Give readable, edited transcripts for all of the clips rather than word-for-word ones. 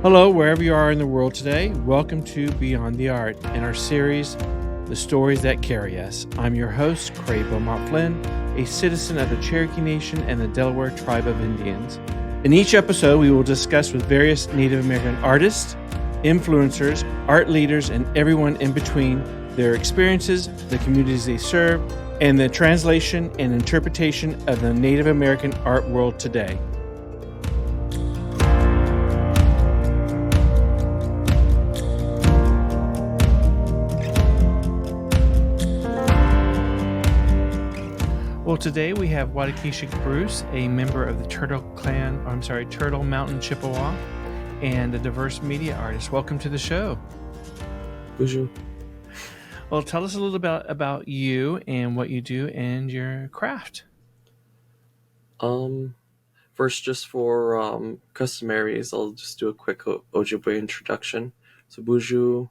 Hello, wherever you are in the world today. Welcome to Beyond the Art and our series, The Stories That Carry Us. I'm your host, Craig Beaumont Flynn, a citizen of the Cherokee Nation and the Delaware Tribe of Indians. In each episode, we will discuss with various Native American artists, influencers, art leaders, and everyone in between their experiences, the communities they serve, and the translation and interpretation of the Native American art world today. Well, today we have Awanigiizhik Bruce, a member of the Turtle Mountain Chippewa, and a diverse media artist. Welcome to the show. Bonjour. Well, tell us a little bit about you and what you do and your craft. First, just for customaries, I'll just do a quick Ojibwe introduction. So, bonjour,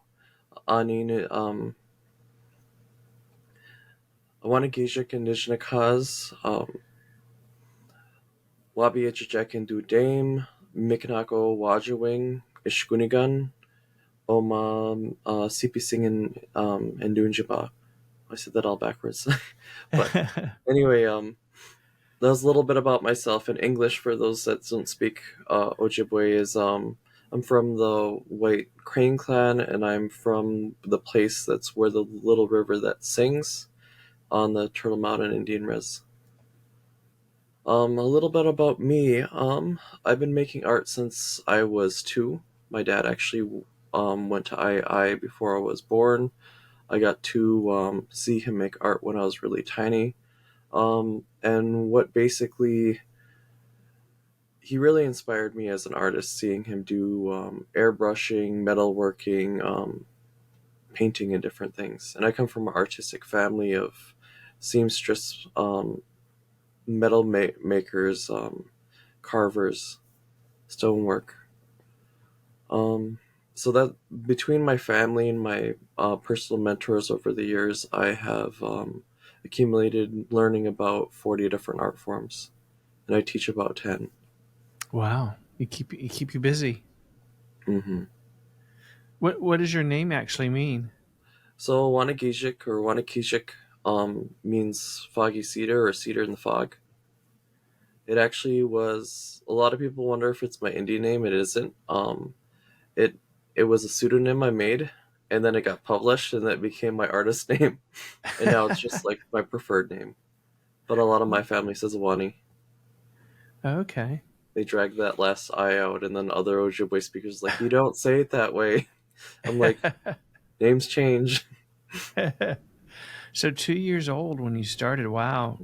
Awanigiizhik Indigenous Art, Wabiachijek and Dame, Mikanako Wajawing, Ishkunigan, Oma, Sipising and Dunjaba. I said that all backwards. But anyway, that was a little bit about myself in English for those that don't speak Ojibwe. I'm from the White Crane Clan, and I'm from the place that's where the little river that sings on the Turtle Mountain Indian Res. A little bit about me. I've been making art since I was 2. My dad actually went to II before I was born. I got to see him make art when I was really tiny. And what basically he really inspired me as an artist, seeing him do airbrushing, metalworking, painting, and different things. And I come from an artistic family of seamstress, metal makers, carvers, stonework. So that between my family and my personal mentors over the years, I have accumulated learning about 40 different art forms, and I teach about 10. Wow, you keep you busy. Mm-hmm. What does your name actually mean? So Awanigiizhik or Awanigiizhik means foggy cedar or cedar in the fog. It actually was, a lot of people wonder if it's my Indian name. It isn't. It it was a pseudonym I made, and then it got published, and that became my artist name, and now it's just like my preferred name. But a lot of my family says Awani. Okay. They dragged that last I out, and then other Ojibwe speakers like, you don't say it that way. I'm like, names change. So 2 years old when you started. Wow.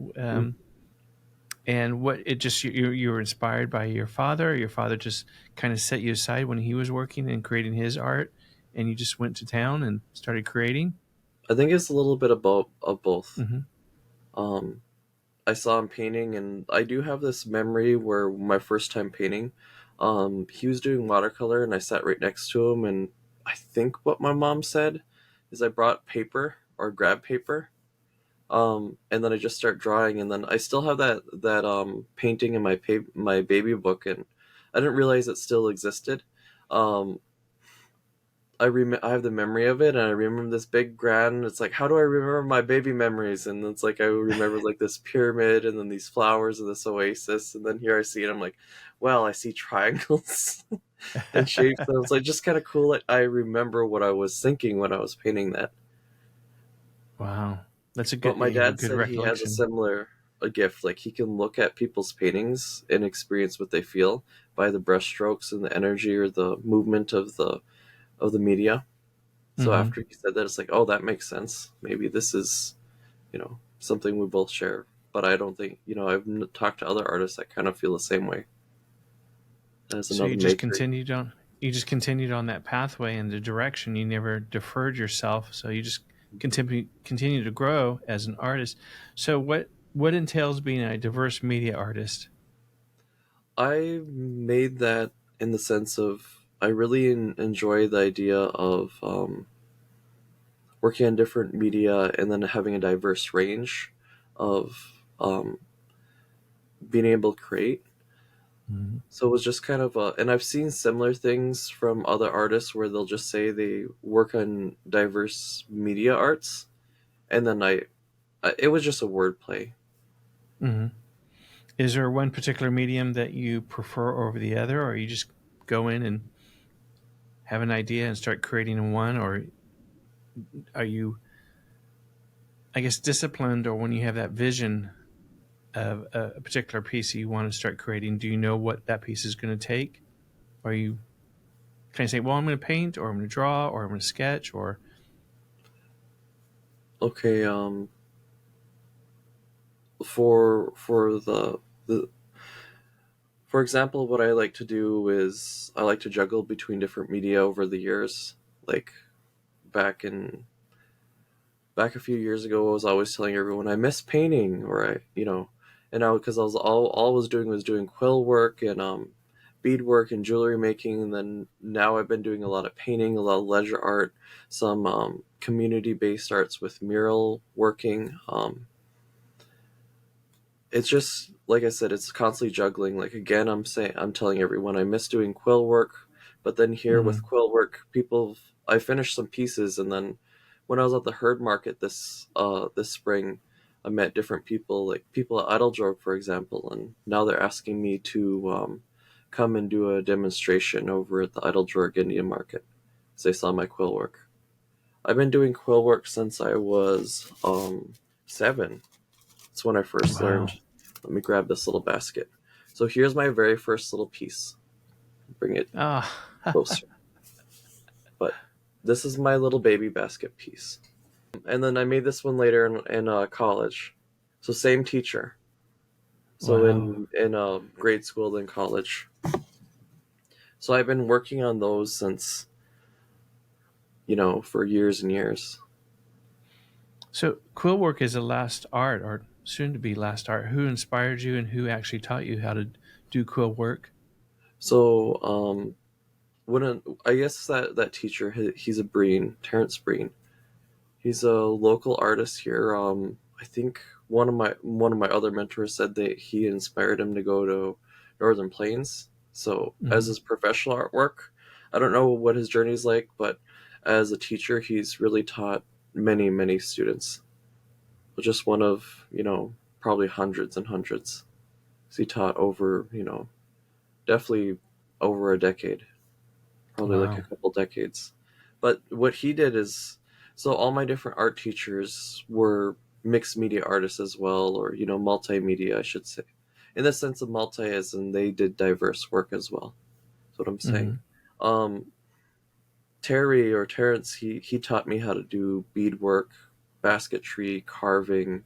And what it just you were inspired by your father? Your father just kind of set you aside when he was working and creating his art, and you just went to town and started creating. I think it's a little bit of both. Mm-hmm. Um, I saw him painting, and I do have this memory where my first time painting, he was doing watercolor, and I sat right next to him, and I think what my mom said is I brought paper or grabbed paper, and then I just start drawing, and then I still have that painting in my baby book, and I didn't realize it still existed. Um, I have the memory of it, and I remember this big grand. It's like, how do I remember my baby memories? And it's like I remember like this pyramid, and then these flowers, and this oasis, and then here I see it. I'm like, well, I see triangles and shapes. And it's like just kind of cool. Like I remember what I was thinking when I was painting that. Wow, that's a But good. my You have a dad good said he has recollection. a gift. Like he can look at people's paintings and experience what they feel by the brushstrokes and the energy or the movement of the media. So Mm-hmm. after he said that, it's like, oh, that makes sense. Maybe this is, something we both share. But I don't think, I've talked to other artists that kind of feel the same way as So another maker. you just continued on that pathway in the direction. You never deferred yourself. So you just continue to grow as an artist. So what entails being a diverse media artist? I made that in the sense of I really enjoy the idea of working on different media and then having a diverse range of being able to create. Mhm. So it was just kind of and I've seen similar things from other artists where they'll just say they work on diverse media arts, and then it was just a wordplay. Mhm. Is there one particular medium that you prefer over the other, or you just go in and have an idea and start creating in one, or are you, I guess, disciplined, or when you have that vision of a particular piece you want to start creating, do you know what that piece is going to take? Or are you kind of say, well, I'm going to paint, or I'm going to draw, or I'm going to sketch, or Okay, for the for example, what I like to do is I like to juggle between different media over the years. Like back in back a few years ago, I was always telling everyone I miss painting, or and now because I was all I was doing was doing quill work and beadwork and jewelry making, and then now I've been doing a lot of painting, a lot of leisure art, some community based arts with mural working. It's just like I said, it's constantly juggling. Like again, I'm telling everyone I miss doing quill work, but then here with mm, quill work, I finished some pieces, and then when I was at the herd market this spring, I met different people, like people at Idledrog, for example, and now they're asking me to come and do a demonstration over at the Idledrog Indian Market. As they saw my quill work. I've been doing quill work since I was 7. That's when I first learned. wow. Let me grab this little basket. So here's my very first little piece. Bring it Ah, closer. But this is my little baby basket piece. And then I made this one later in college. So same teacher. So wow. in grade school then college. So I've been working on those since for years and years. So quill work is a last art, or soon to be last art. Who inspired you, and who actually taught you how to do quill work? So I guess that teacher, he's a Breen, Terence Green. He's a local artist here. I think one of my other mentors said that he inspired him to go to Northern Plains. So as Mm-hmm. his professional artwork, I don't know what his journey is like, but as a teacher, he's really taught many students. Just one of probably hundreds and hundreds. So he taught over definitely over a decade, probably like a Wow. couple decades. But what he did is, so all my different art teachers were mixed media artists as well, or multimedia, I should say, in the sense of multi, as in they did diverse work as well. That's what I'm saying. Mm-hmm. Um, Terry or Terrence, he taught me how to do beadwork, basketry, carving,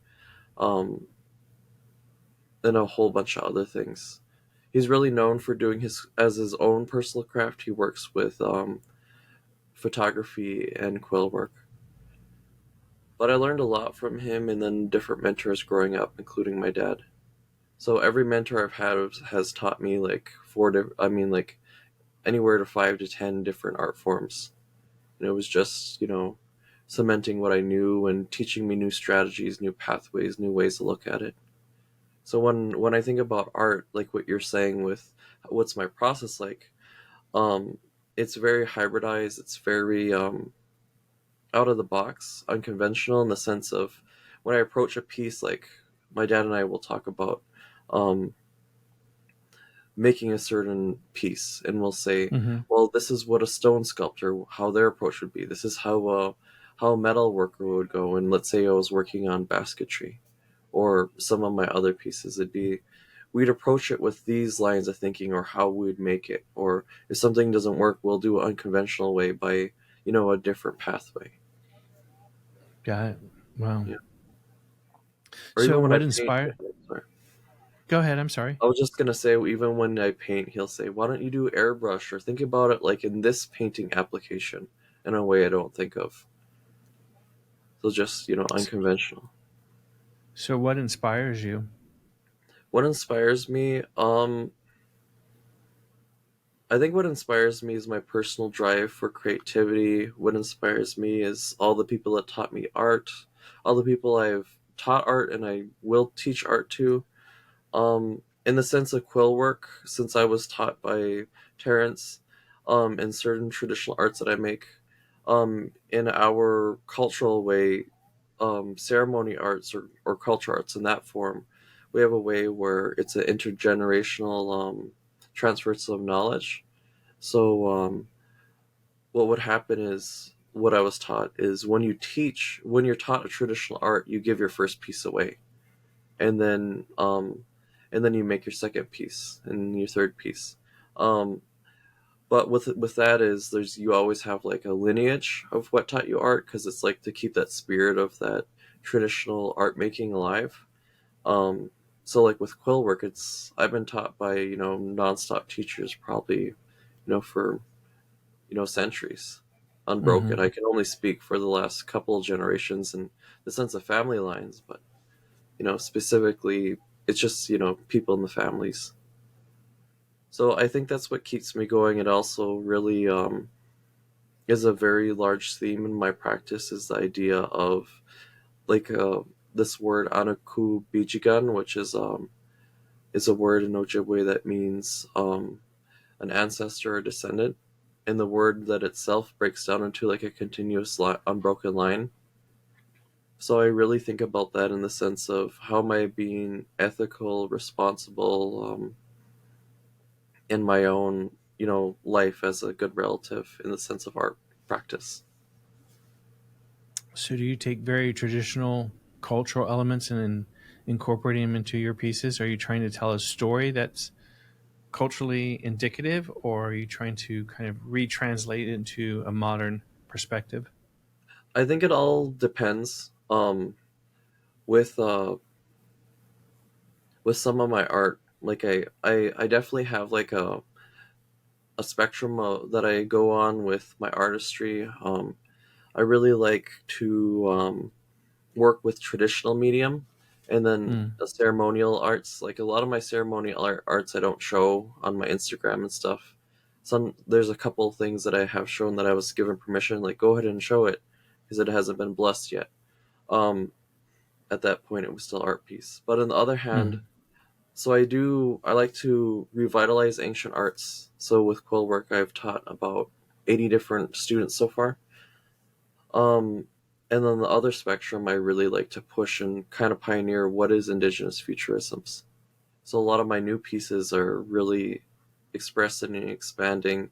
um, and a whole bunch of other things. He's really known for doing his own personal craft. He works with photography and quill work. But I learned a lot from him and then different mentors growing up, including my dad. So every mentor I've had has taught me like I mean like anywhere to 5 to 10 different art forms. And it was just cementing what I knew and teaching me new strategies, new pathways, new ways to look at it. So when I think about art, like what you're saying with what's my process like, um, it's very hybridized. It's very out of the box, unconventional in the sense of when I approach a piece, like my dad and I will talk about um, making a certain piece, and we'll say, Mm-hmm. well, this is what a stone sculptor, how their approach would be. This is how a metal worker would go. And let's say I was working on basketry or some of my other pieces, it'd be we'd approach it with these lines of thinking or how we'd make it. Or if something doesn't work, we'll do an unconventional way by a different pathway. Got it. Wow. Yeah. Or So even when I what paint. inspired? Sorry. Go ahead. I'm sorry. I was just gonna say, even when I paint, he'll say, "Why don't you do airbrush or think about it like in this painting application in a way I don't think of." So just unconventional. So what inspires you? What inspires me? I think what inspires me is my personal drive for creativity. What inspires me is all the people that taught me art, all the people I've taught art and I will teach art to. in the sense of quill work, since I was taught by Terence, in certain traditional arts that I make, in our cultural way, ceremony arts or culture arts in that form, we have a way where it's an intergenerational transfers of knowledge. So what would happen is what I was taught is when you're taught a traditional art, you give your first piece away, and then you make your second piece and your third piece. Um, but with that is there's you always have like a lineage of what taught you art because it's like to keep that spirit of that traditional art making alive. So like with quill work, it's I've been taught by nonstop teachers probably for centuries, unbroken. Mm-hmm. I can only speak for the last couple of generations in the sense of family lines, but specifically, it's just people in the families. So I think that's what keeps me going. It also really is a very large theme in my practice is the idea of like this word anaku bijigan, which is a word in Ojibwe that means an ancestor or descendant, and the word that itself breaks down into like a continuous unbroken line. So I really think about that in the sense of how am I being ethical, responsible, in my own, life as a good relative in the sense of art practice. So, do you take very traditional cultural elements and then incorporating them into your pieces? Are you trying to tell a story that's culturally indicative, or are you trying to kind of retranslate it into a modern perspective? I think it all depends. With with some of my art, like I definitely have like a spectrum that I go on with my artistry. I really like to work with traditional medium and then Mm. the ceremonial arts. Like a lot of my ceremonial arts I don't show on my Instagram and stuff. There's a couple of things that I have shown that I was given permission, like go ahead and show it because it hasn't been blessed yet. Um, at that point, it was still art piece. But on the other hand, Mm. I like to revitalize ancient arts. So with quill work, I've taught about 80 different students so far. Um, and then the other spectrum, I really like to push and kind of pioneer what is Indigenous futurisms. So a lot of my new pieces are really expressing and expanding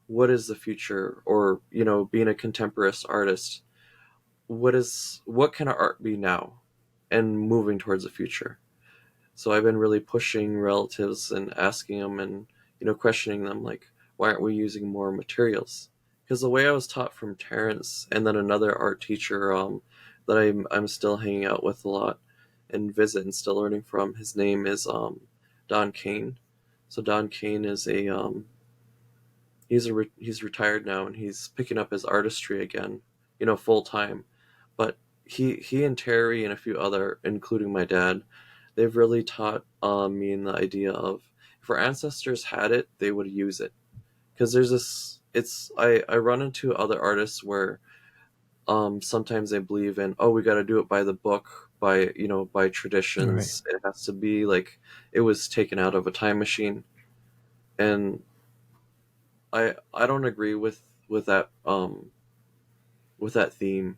what is the future, or being a contemporarist artist. What can our art be now, and moving towards the future. So I've been really pushing relatives and asking them and questioning them like, why aren't we using more materials? Because the way I was taught from Terence and then another art teacher that I'm still hanging out with a lot and visit and still learning from, his name is Don Kane. So Don Kane is a he's retired now and he's picking up his artistry again, full time. But he and Terry and a few other, including my dad, they've really taught me in the idea of if our ancestors had it, they would use it. Because there's this, it's I run into other artists where sometimes they believe in, oh, we got to do it by the book, by by Right. traditions. It has to be like it was taken out of a time machine, and I don't agree with that theme.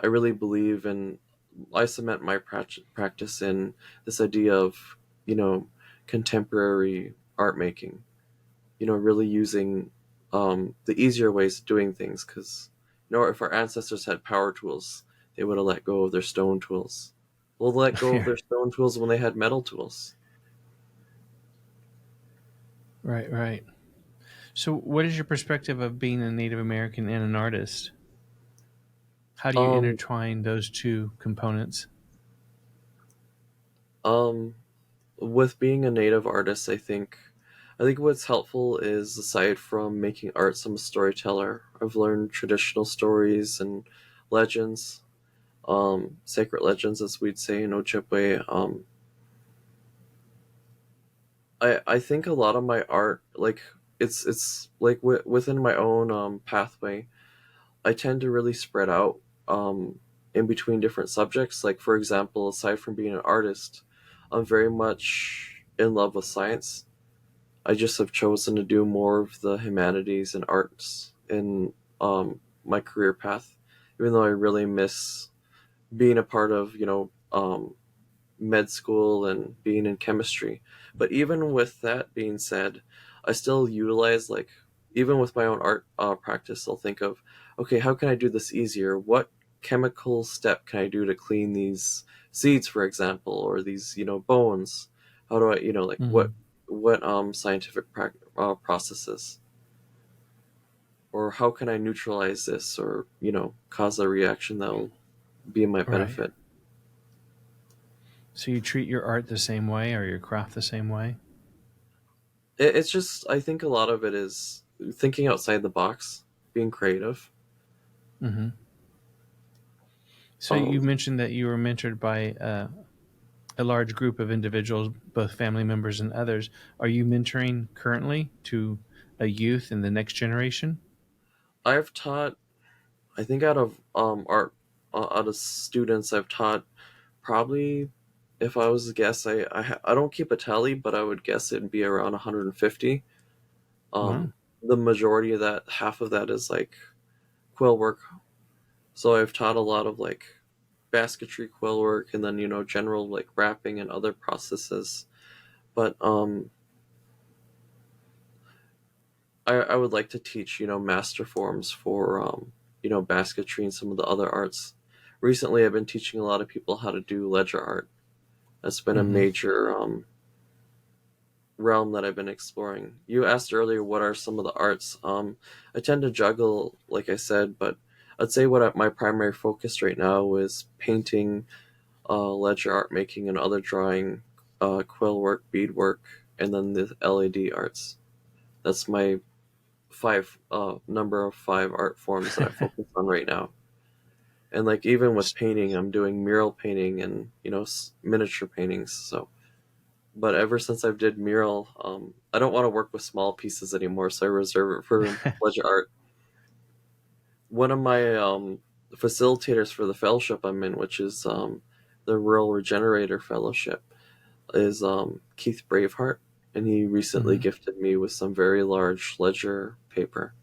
I really believe in I cement my practice in this idea of you know contemporary art making. Really using the easier ways of doing things because if our ancestors had power tools, they would have let go of their stone tools. Well, let go of Yeah. their stone tools when they had metal tools. Right. Right. So, what is your perspective of being a Native American and an artist? How do you Um, intertwine those two components? um, with being a native artist, I think what's helpful is aside from making art, I'm a storyteller. I've learned traditional stories and legends, sacred legends, as we'd say in Ojibwe. I think a lot of my art, like it's like within my own pathway, I tend to really spread out in between different subjects. Like for example, aside from being an artist, I'm very much in love with science. I just have chosen to do more of the humanities and arts in my career path, even though I really miss being a part of, med school and being in chemistry. But even with that being said, I still utilize, like, even with my own art practice, I'll think of, okay, how can I do this easier? What chemical step can I do to clean these seeds, for example, or these, bones? How do I, like, what Mm-hmm. scientific processes? Or how can I neutralize this, or, cause a reaction that will be in my Right. benefit? So you treat your art the same way or your craft the same way? It's just, I think a lot of it is thinking outside the box, being creative. Mm-hmm. So you Um, mentioned that you were mentored by a large group of individuals, both family members and others. Are you mentoring currently to a youth in the next generation? I've taught, I think out of art, out of students, I've taught probably, if I was to guess, I don't keep a tally, but I would guess it'd be around 150. Wow. Um, the majority of that, half of that is like quill work. So I've taught a lot of like basketry quill work, and then general like wrapping and other processes. But I would like to teach, master forms for, basketry and some of the other arts. Recently, I've been teaching a lot of people how to do ledger art. That's been a Mm-hmm. major realm that I've been exploring. You asked earlier what are some of the arts. I tend to juggle, like I said, but I'd say my primary focus right now is painting, ledger art making, and other drawing, quill work, beadwork, and then the LED arts. That's my number of five art forms that I focus on right now. And like even with painting, I'm doing mural painting and miniature paintings. So, but ever since I've did mural, I don't want to work with small pieces anymore, so I reserve it for ledger art. One of my facilitators for the fellowship I'm in, which is the Rural Regenerator Fellowship, is Keith Braveheart, and he recently Mm-hmm. gifted me with some very large ledger paper.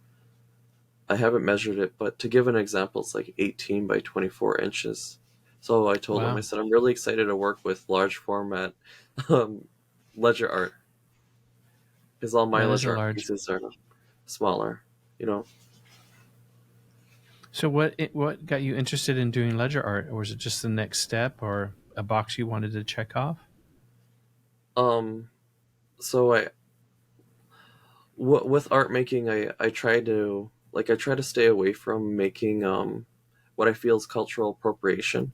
I haven't measured it, but to give an example, it's like 18 by 24 inches. So I told him, I Wow. said, I'm really excited to work with large format um, ledger art, because all my That is ledger a art large. pieces are smaller. You know, So what got you interested in doing ledger art, or was it just the next step, or a box you wanted to check off? um, so with art making, I try to, like, I try to stay away from making what I feel is cultural appropriation.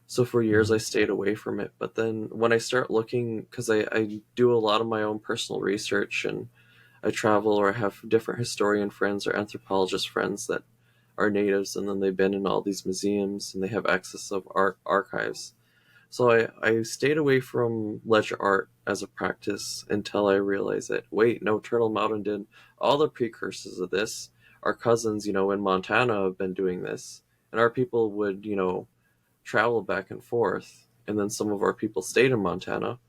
So for years I Mm-hmm. stayed away from it. But then when I start looking, because I do a lot of my own personal research, and I travel, or I have different historian friends or anthropologist friends that are natives, and then they've been in all these museums and they have access of art archives. So I stayed away from ledger art as a practice until I realized that, wait, no, Turtle Mountain did all the precursors of this. Our cousins, in Montana have been doing this. And our people would, travel back and forth. And then some of our people stayed in Montana.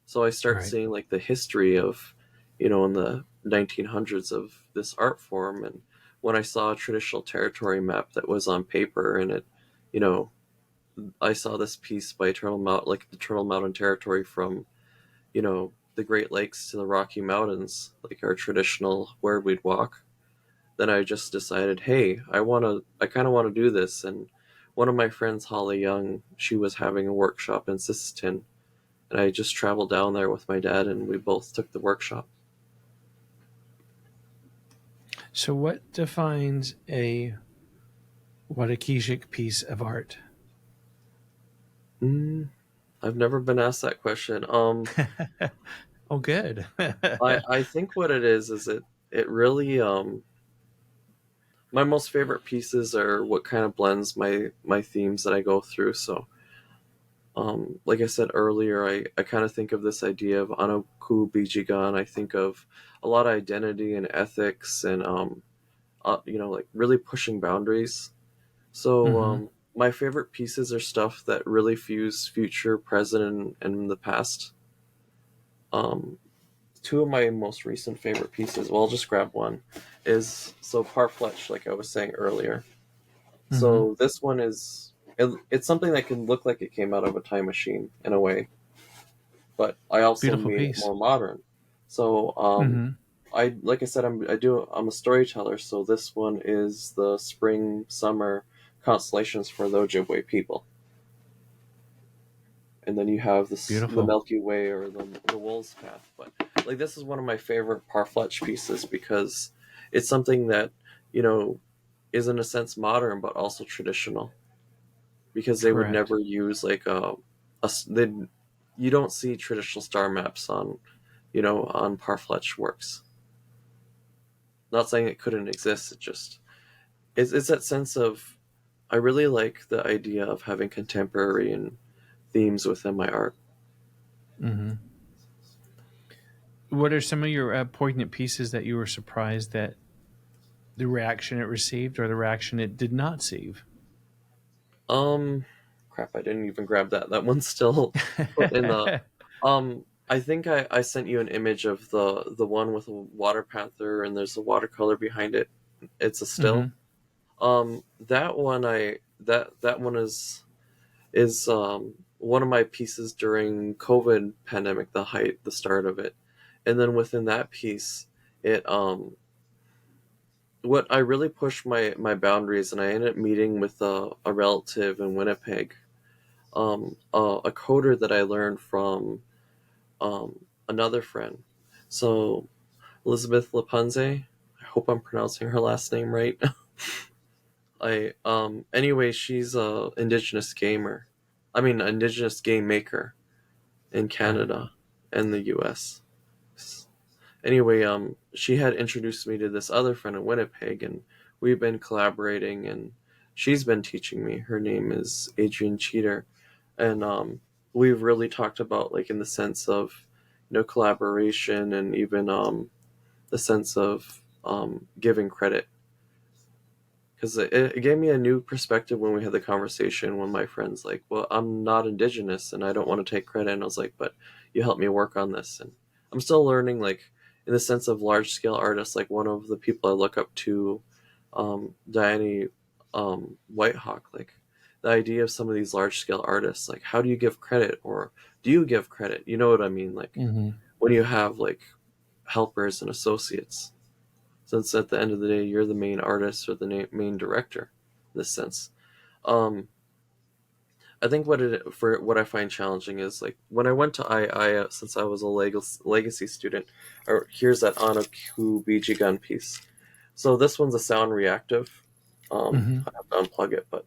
So I start Right. seeing like the history of, in the 1900s of this art form. And when I saw a traditional territory map that was on paper, and it, you know, I saw this piece by Turtle Mountain, like the Turtle Mountain territory from, the Great Lakes to the Rocky Mountains, like our traditional where we'd walk. Then I just decided, hey, I kind of want to do this. And one of my friends, Holly Young, she was having a workshop in Sisseton, and I just traveled down there with my dad, and we both took the workshop. So what defines a Awanigiizhik piece of art? Mm, I've never been asked that question. Oh, good. I think what it is it really my most favorite pieces are what kind of blends my themes that I go through. So like I said earlier, I kind of think of this idea of anaku bijigan. I think of a lot of identity and ethics, and like really pushing boundaries. So Mm-hmm. my favorite pieces are stuff that really fuse future, present, and the past. Um, Two of my most recent favorite pieces, well, I'll just grab one, is so Parfletch, like I was saying earlier. Mm-hmm. So this one it's something that can look like it came out of a time machine in a way, but I also Beautiful made it piece. more modern. So Mm-hmm. I like I said, I'm a storyteller. So this one is the spring summer constellations for the Ojibwe people, and then you have the Beautiful. Milky Way or the Wolf's Path. But like this is one of my favorite Parfletch pieces because it's something that you know is in a sense modern but also traditional because they would Correct. never use like they you don't see traditional star maps on on Parfletch works. Not saying it couldn't exist. It's that sense of I really like the idea of having contemporary and themes within my art. Mm-hmm. What are some of your poignant pieces that you were surprised that the reaction it received or the reaction it did not receive? Um, Crap, I didn't even grab that. That one's still put in the. I think I sent you an image of the one with a water panther and there's a watercolor behind it. It's a Mm-hmm. still. That one that one is one of my pieces during COVID pandemic, the start of it, and then within that piece, it what I really pushed my boundaries, and I ended up meeting with a relative in Winnipeg, a coder that I learned from another friend. So Elizabeth Lapunze, I hope I'm pronouncing her last name right. I anyway, she's a indigenous gamer. I mean, indigenous game maker in Got it. Canada and the US. Anyway, she had introduced me to this other friend in Winnipeg, and we've been collaborating, and she's been teaching me. Her name is Adrienne Cheater, and we've really talked about like in the sense of collaboration and even the sense of giving credit because it gave me a new perspective when we had the conversation when my friend's like, well, I'm not indigenous and I don't want to take credit, and I was like, but you helped me work on this, and I'm still learning like in the sense of large scale artists. Like one of the people I look up to, Diane Whitehawk, like the idea of some of these large scale artists, like how do you give credit, or do you give credit, you know what I mean, like Mm-hmm. when you have like helpers and associates, since at the end of the day you're the main artist or the main director in this sense. um I think what I find challenging is like when I went to since I was a legacy student, or here's that Anaku gun piece. So this one's a sound reactive. Mm-hmm. I have to unplug it, but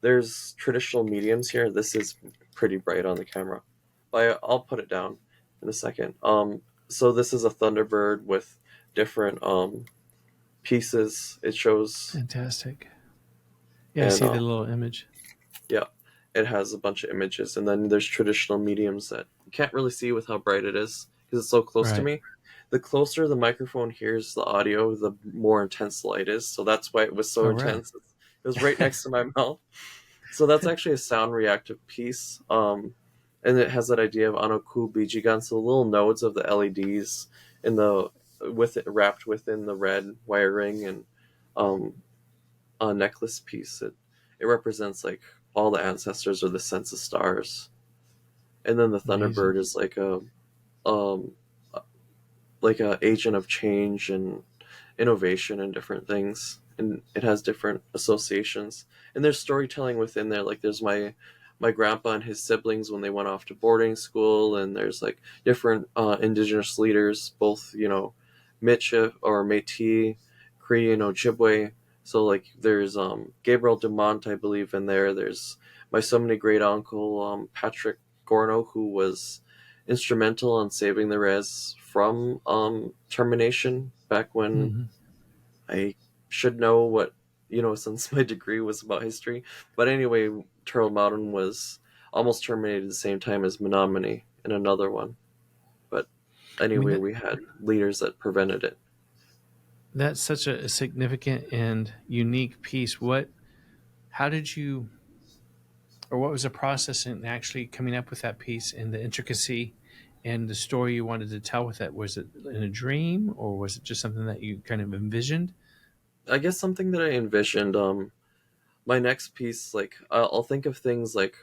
there's traditional mediums here. This is pretty bright on the camera, but I'll put it down in a second. So this is a Thunderbird with different pieces it shows, Fantastic. Yeah, I and see the little image. yeah, it has a bunch of images, and then there's traditional mediums that you can't really see with how bright it is because it's so close to Right. me. The closer the microphone hears the audio, the more intense the light is, so that's why it was so Oh, really? intense. It was right next to my mouth. So that's actually a sound reactive piece, and it has that idea of Anoku Bijigan, so the little nodes of the LEDs in the with it wrapped within the red wiring and um, a necklace piece. It represents like all the ancestors or the sense of stars, and then the Amazing. Thunderbird is um like a agent of change and innovation and different things, and it has different associations. And there's storytelling within there. Like there's my grandpa and his siblings when they went off to boarding school, and there's like different indigenous leaders, both Michif or Métis, Cree, and Ojibwe. So like there's Gabriel Dumont, I believe, in there. There's my so many great uncle Patrick Gorno, who was instrumental in saving the res from termination back when Mm-hmm. I should know what since my degree was about history. But anyway, Turtle Mountain was almost terminated at the same time as Menominee in another one. But I mean, anyway, we had leaders that prevented it. that's such a significant and unique piece. How did you, or what was the process in actually coming up with that piece and the intricacy and the story you wanted to tell with it. Was it in a dream, or was it just something that you kind of envisioned? I guess something that I envisioned. My next piece, like I'll think of things like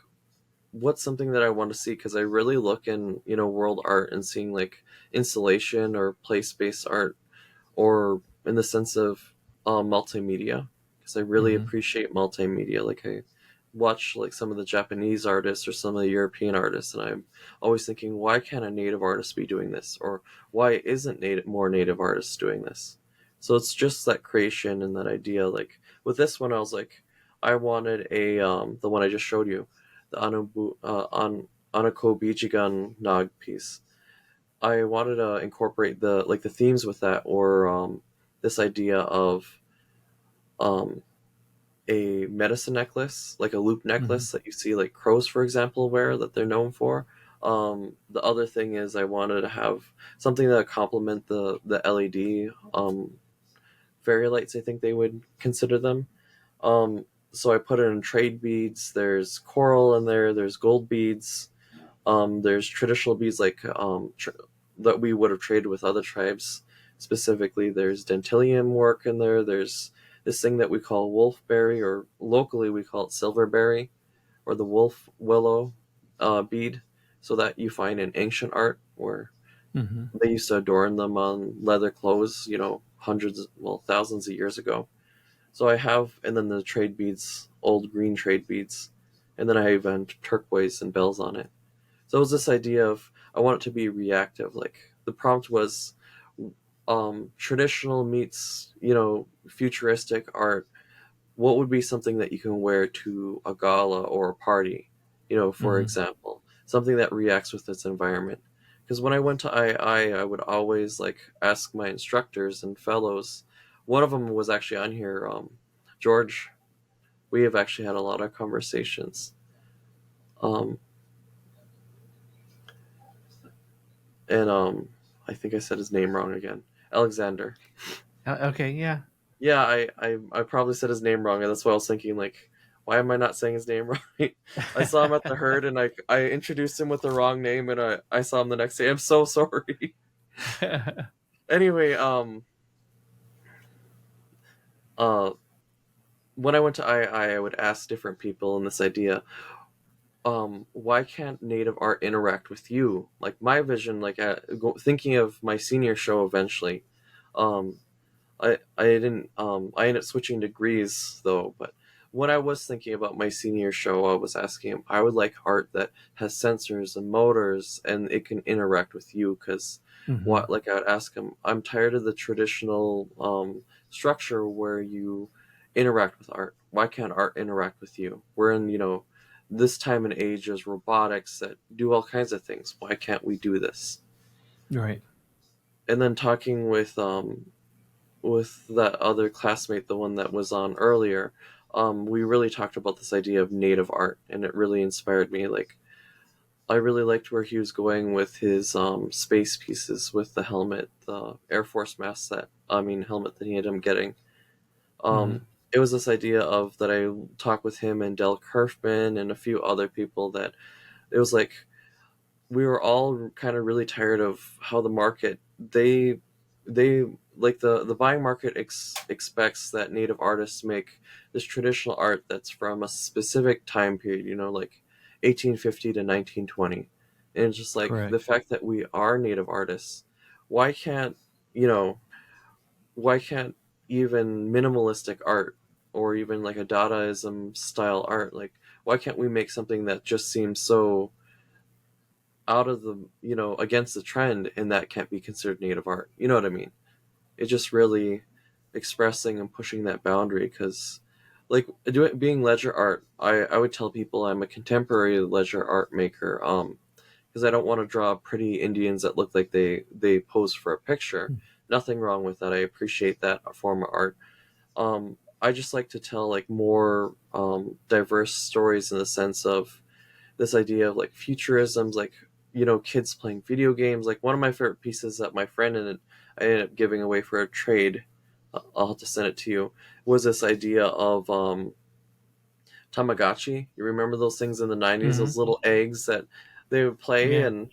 what's something that I want to see, because I really look in world art and seeing like installation or place based art, or in the sense of multimedia, because I really Mm-hmm. appreciate multimedia. Like I watch like some of the Japanese artists or some of the European artists, and I'm always thinking, why can't a native artist be doing this, or why isn't more native artists doing this? So it's just that creation and that idea. Like with this one, I was like, I wanted a the one I just showed you, the Anakobijigan Nog piece. I wanted to incorporate the themes with that, or this idea of um, a medicine necklace, like a loop Mm-hmm. necklace that you see like crows, for example, wear, that they're known for. The other thing is I wanted to have something that complement the LED fairy lights. I think they would consider them. So I put it in trade beads. There's coral in there. There's gold beads. There's traditional beads like that we would have traded with other tribes. Specifically, there's dentilium work in there. There's this thing that we call wolfberry, or locally we call it silverberry, or the wolf willow bead. So that you find in ancient art, where Mm-hmm. they used to adorn them on leather clothes, hundreds, well, thousands of years ago. So I have, and then the trade beads, old green trade beads, and then I have turquoise and bells on it. So it was this idea of I want it to be reactive. Like the prompt was traditional meets, futuristic art. What would be something that you can wear to a gala or a party, for Mm-hmm. example, something that reacts with its environment. Because when I went to I would always like ask my instructors and fellows. One of them was actually on here, George. We have actually had a lot of conversations. Um, and I think I said his name wrong again. Alexander. Okay, yeah. Yeah, I probably said his name wrong, and that's why I was thinking like, why am I not saying his name right? I saw him at the herd, and I introduced him with the wrong name, and I saw him the next day. I'm so sorry. Anyway, uh, when I went to I would ask different people in this idea, why can't native art interact with you? Like my vision, like thinking of my senior show eventually, um, I didn't I ended up switching degrees though, but when I was thinking about my senior show, I was asking him, I would like art that has sensors and motors and it can interact with you, because Mm-hmm. what, like I would ask him, I'm tired of the traditional structure where you interact with art. Why can't art interact with you? We're in, this time and age, there's robotics that do all kinds of things. Why can't we do this? Right. And then talking with that other classmate, the one that was on earlier, we really talked about this idea of native art, and it really inspired me. Like, I really liked where he was going with his space pieces with the helmet, the Air Force mask helmet that he ended up getting. Mm-hmm. It was this idea of that I talked with him and Del Kerfman and a few other people, that it was like we were all kind of really tired of how the market, they like the buying market expects that native artists make this traditional art that's from a specific time period, like 1850 to 1920. And it's just like the Correct. fact that we are native artists, why can't you know why can't even minimalistic art, or even like a Dadaism style art, like why can't we make something that just seems so out of the against the trend, and that can't be considered native art? You know what I mean? It's just really expressing and pushing that boundary, because like being ledger art, I would tell people I'm a contemporary ledger art maker, because I don't want to draw pretty Indians that look like they pose for a picture. Nothing wrong with that. I appreciate that form of art. I just like to tell like more diverse stories, in the sense of this idea of like futurisms, like kids playing video games. Like one of my favorite pieces that my friend I ended up giving away for a trade, I'll have to send it to you, was this idea of Tamagotchi. You remember those things in the 90s, Mm-hmm. those little eggs that they would play, Yeah. and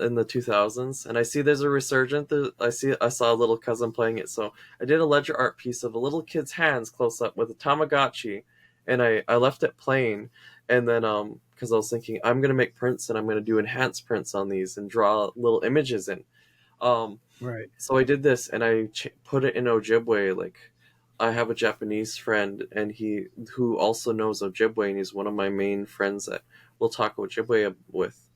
in the 2000s, and I see there's a resurgence. I saw a little cousin playing it, so I did a ledger art piece of a little kid's hands close up with a Tamagotchi, and I left it playing, and then because I was thinking I'm gonna make prints and I'm gonna do enhanced prints on these and draw little images in. Um, Right. so I did this and I put it in Ojibwe. Like I have a Japanese friend and he who also knows Ojibwe, and he's one of my main friends that we'll talk Ojibwe with.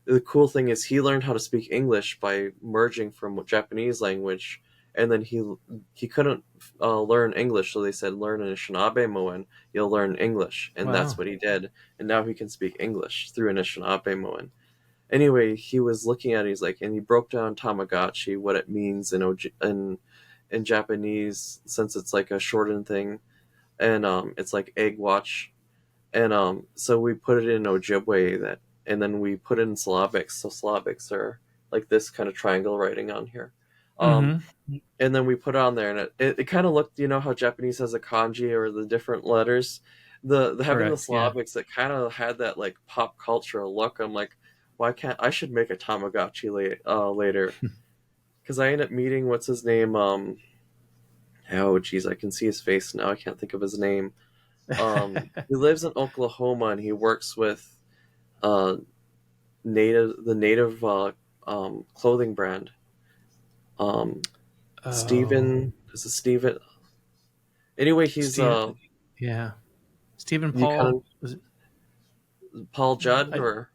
The cool thing is he learned how to speak English by merging from Japanese language, and then he couldn't learn English, so they said learn Anishinaabe Moen, you'll learn English, and that's Wow. what he did, and now he can speak English through Anishinaabe Moen. Anyway, he was looking at it, he's like, and he broke down Tamagotchi, what it means in Japanese, since it's like a shortened thing, and it's like egg watch, and so we put it in Ojibwe that, and then we put it in syllabics. So syllabics are like this kind of triangle writing on here. Um, Mm-hmm. and then we put it on there, and it kind of looked, you know how Japanese has a kanji or the different letters, the having the Correct. Yeah. syllabics, it kind of had that like pop cultural look. I'm like, why can't I should make a Tamagotchi later? Because I ended up meeting what's his name. Oh geez, I can see his face now. I can't think of his name. He lives in Oklahoma and he works with uh, native clothing brand. Oh, Steven is it Steven? Anyway, he's Steve. Yeah. Stephen you kind Paul. Was it? of Paul Judd I, or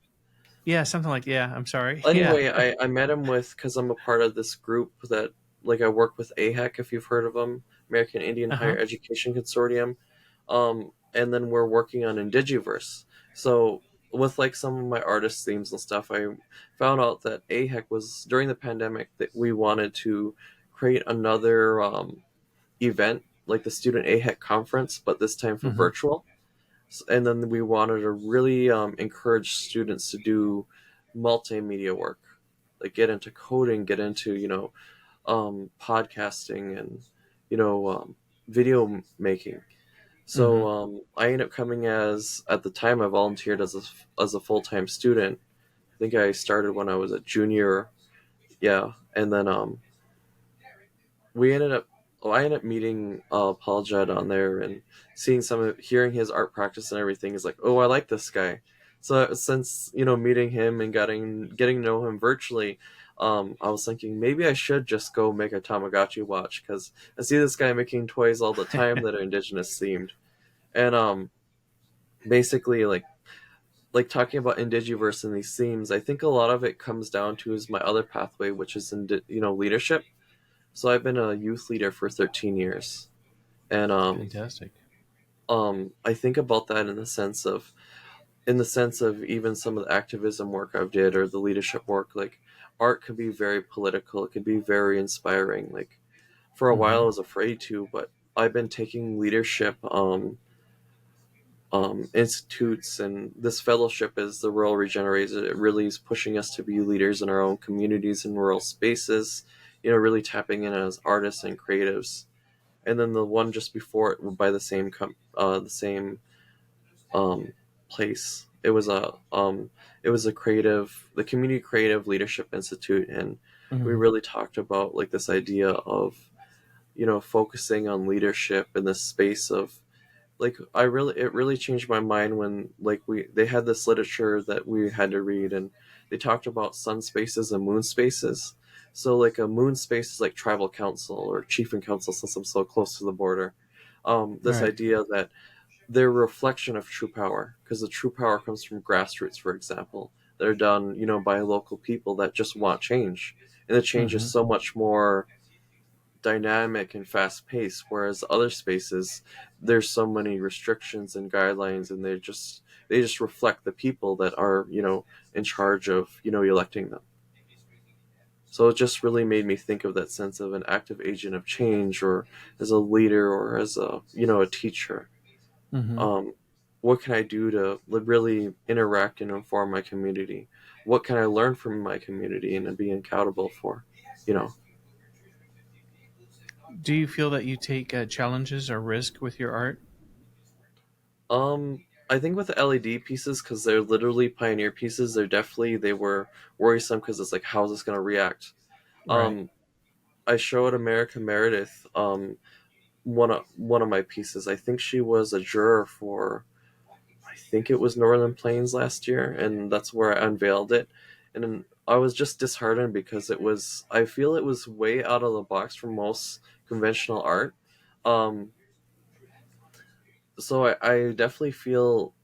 yeah, something like. Yeah. I'm sorry. Yeah. anyway, I met him with because I'm a part of this group that like I work with Ahec, if you've heard of them, American Indian Uh Higher huh. Education Consortium, and then we're working on Indigiverse. So with like some of my artist themes and stuff, I found out that Ahec was during the pandemic that we wanted to create another event like the Student Ahec conference, but this time for Mm-hmm. virtual. And then we wanted to really encourage students to do multimedia work, like get into coding, get into podcasting and video making. So Mm-hmm. I ended up coming as at the time I volunteered as a full time student. I think I started when I was a junior, yeah, and then we ended up I ended up meeting Paul Judd on there and seeing hearing his art practice and everything is like, oh, I like this guy. So since meeting him and getting to know him virtually, I was thinking maybe I should just go make a Tamagotchi watch because I see this guy making toys all the time that are indigenous themed, and basically like talking about indigiverse and these themes, I think a lot of it comes down to is my other pathway, which is in leadership. So I've been a youth leader for 13 years, and Fantastic. I think about that in the sense of even some of the activism work I've did or the leadership work. Like art could be very political, it could be very inspiring. Like for a while I Mm-hmm. was afraid to, but I've been taking leadership institutes, and this fellowship is the rural regenerator. It really is pushing us to be leaders in our own communities and rural spaces. Really tapping in as artists and creatives. And then the one just before it by the same um, place. It was a creative the Community Creative Leadership Institute, and we Mm-hmm. really talked about like this idea of focusing on leadership in the space of like it really changed my mind when like they had this literature that we had to read, and they talked about sun spaces and moon spaces. So like a moon space is like tribal council or chief and council, since I'm so close to the border. This Right. idea that they're a reflection of true power, because the true power comes from grassroots, for example, that are done by local people that just want change, and the change is Mm-hmm. so much more dynamic and fast paced, whereas other spaces there's so many restrictions and guidelines, and they just reflect the people that are in charge of electing them. So it just really made me think of that sense of an active agent of change, or as a leader, or as a a teacher. Mm-hmm. um, what can I do to really interact and inform my community? What can I learn from my community and be accountable for you know Do you feel that you take challenges or risk with your art? um I think with the LED pieces, because they're literally pioneer pieces, they were worrisome because it's like, how is this going to react? Right. Um, I showed America Meredith one of my pieces. I think she was a juror for, I think it was Northern Plains last year, and that's where I unveiled it. And then I was just disheartened because I feel it was way out of the box from most conventional art. Um, so I definitely feel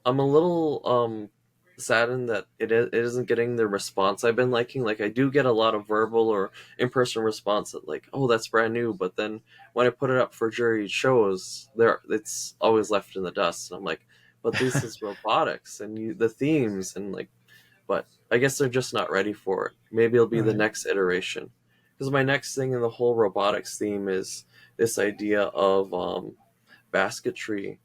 I'm a little saddened that it isn't getting the response I've been liking. Like I do get a lot of verbal or in person response that like, oh, that's brand new. But then when I put it up for jury shows, it's always left in the dust. And I'm like, but this is robotics and the themes and like, but I guess they're just not ready for it. Maybe it'll be the Right. next iteration. Because my next thing in the whole robotics theme is this idea of basketry,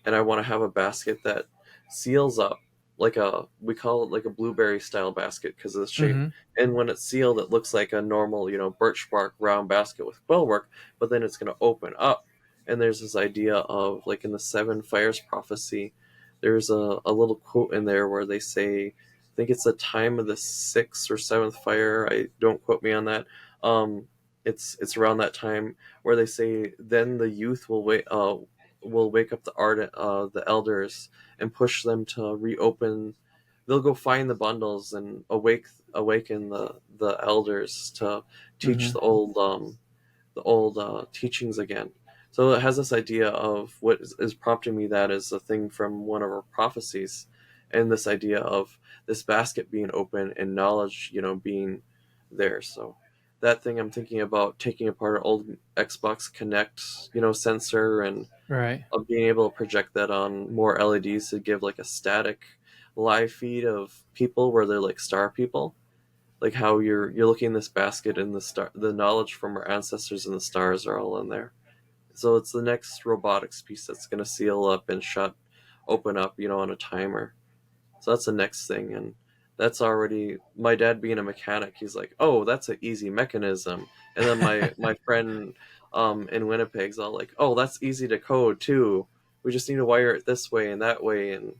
and I want to have a basket that seals up like a we call it like a blueberry style basket because of the shape. Mm-hmm. And when it's sealed, it looks like a normal, birch bark round basket with quill work. But then it's going to open up, and there's this idea of like in the Seven Fires prophecy. There's a little quote in there where they say, I think it's the time of the sixth or seventh fire. I don't quote me on that. Um, it's around that time where they say, then the youth will wake up the elders and push them to reopen. They'll go find the bundles and awaken the elders to teach Mm-hmm. the old teachings again. So it has this idea of what is prompting me that is a thing from one of our prophecies, and this idea of this basket being open and knowledge, being there. So that thing I'm thinking about taking apart an old Xbox Connect, sensor and Right. of being able to project that on more LEDs to give like a static live feed of people where they're like star people, like how you're looking in this basket and the knowledge from our ancestors and the stars are all in there. So it's the next robotics piece that's going to seal up and open up, on a timer. So that's the next thing. And that's already my dad being a mechanic. He's like, oh, that's an easy mechanism. And then my friend in Winnipeg's all like, oh, that's easy to code too. We just need to wire it this way and that way, and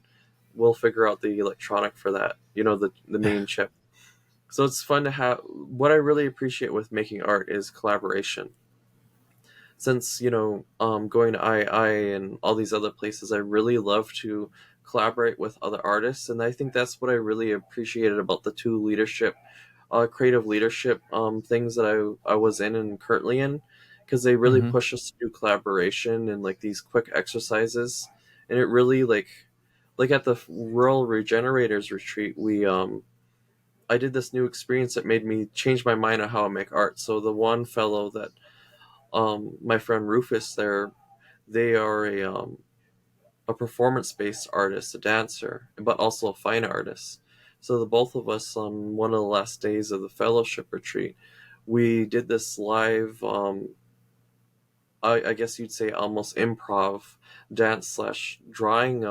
we'll figure out the electronic for that. The main chip. So it's fun to have. What I really appreciate with making art is collaboration. Since going to I and all these other places, I really love to collaborate with other artists, and I think that's what I really appreciated about the two creative leadership things that I was in and currently in, because they really Mm-hmm. push us to do collaboration and like these quick exercises, and it really like at the Rural Regenerators retreat, we I did this new experience that made me change my mind on how I make art. So the one fellow that my friend Rufus there, they are a performance based artist, a dancer, but also a fine artist. So the both of us on one of the last days of the fellowship retreat, we did this live, I guess you'd say almost improv dance slash drawing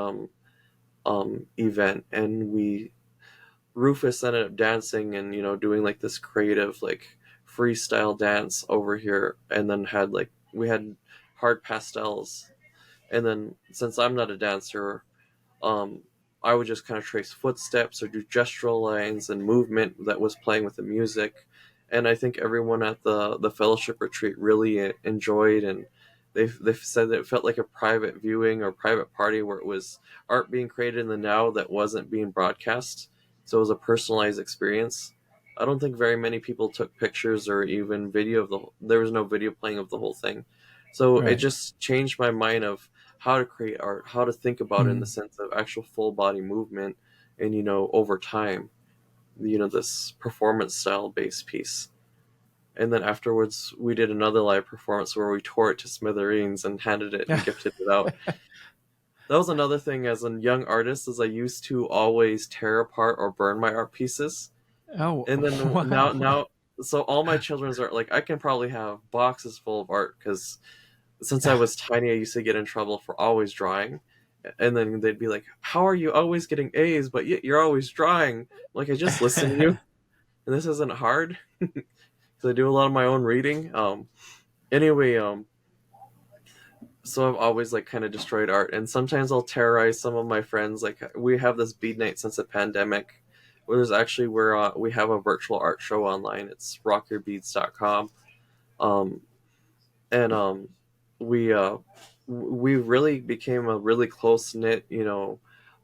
event, and we Rufus ended up dancing and doing like this creative like freestyle dance over here, and then we had hard pastels, and then since I'm not a dancer, um, I would just kind of trace footsteps or do gestural lines and movement that was playing with the music. And I think everyone at the fellowship retreat really enjoyed, and they've said that it felt like a private viewing or private party where it was art being created in the now that wasn't being broadcast. So it was a personalized experience. I don't think very many people took pictures or even video of there was no video playing of the whole thing. So it Right. just changed my mind of how to create art, how to think about it in the Mm. sense of actual full body movement, and over time, this performance style based piece. And then afterwards, we did another live performance where we tore it to smithereens and handed it and gifted it out. That was another thing as a young artist, is I used to always tear apart or burn my art pieces. Oh, And then wow. so all my children's art, like I can probably have boxes full of art because since I was tiny, I used to get in trouble for always drawing. And then they'd be like, how are you always getting A's, but yet you're always drawing? Like, I just listen to you, and this isn't hard. So I do a lot of my own reading. Anyway, so I've always like kind of destroyed art, and sometimes I'll terrorize some of my friends. Like we have this bead night since the pandemic, where there's actually we have a virtual art show online. It's rockyourbeads.com. Um, and we we really became a really close knit,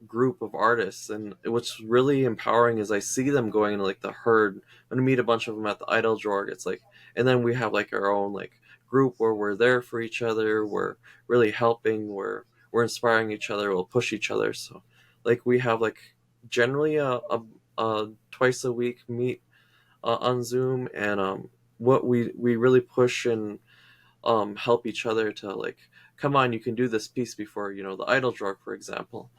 group of artists. And what's really empowering is I see them going into like the herd. When I meet a bunch of them at the idol jorg, it's like, and then we have like our own like group where we're there for each other, we're really helping, we're inspiring each other, we'll push each other. So like we have like generally a twice a week meet on Zoom. And what we really push and help each other to like, come on, you can do this piece before, the idol drawer, for example.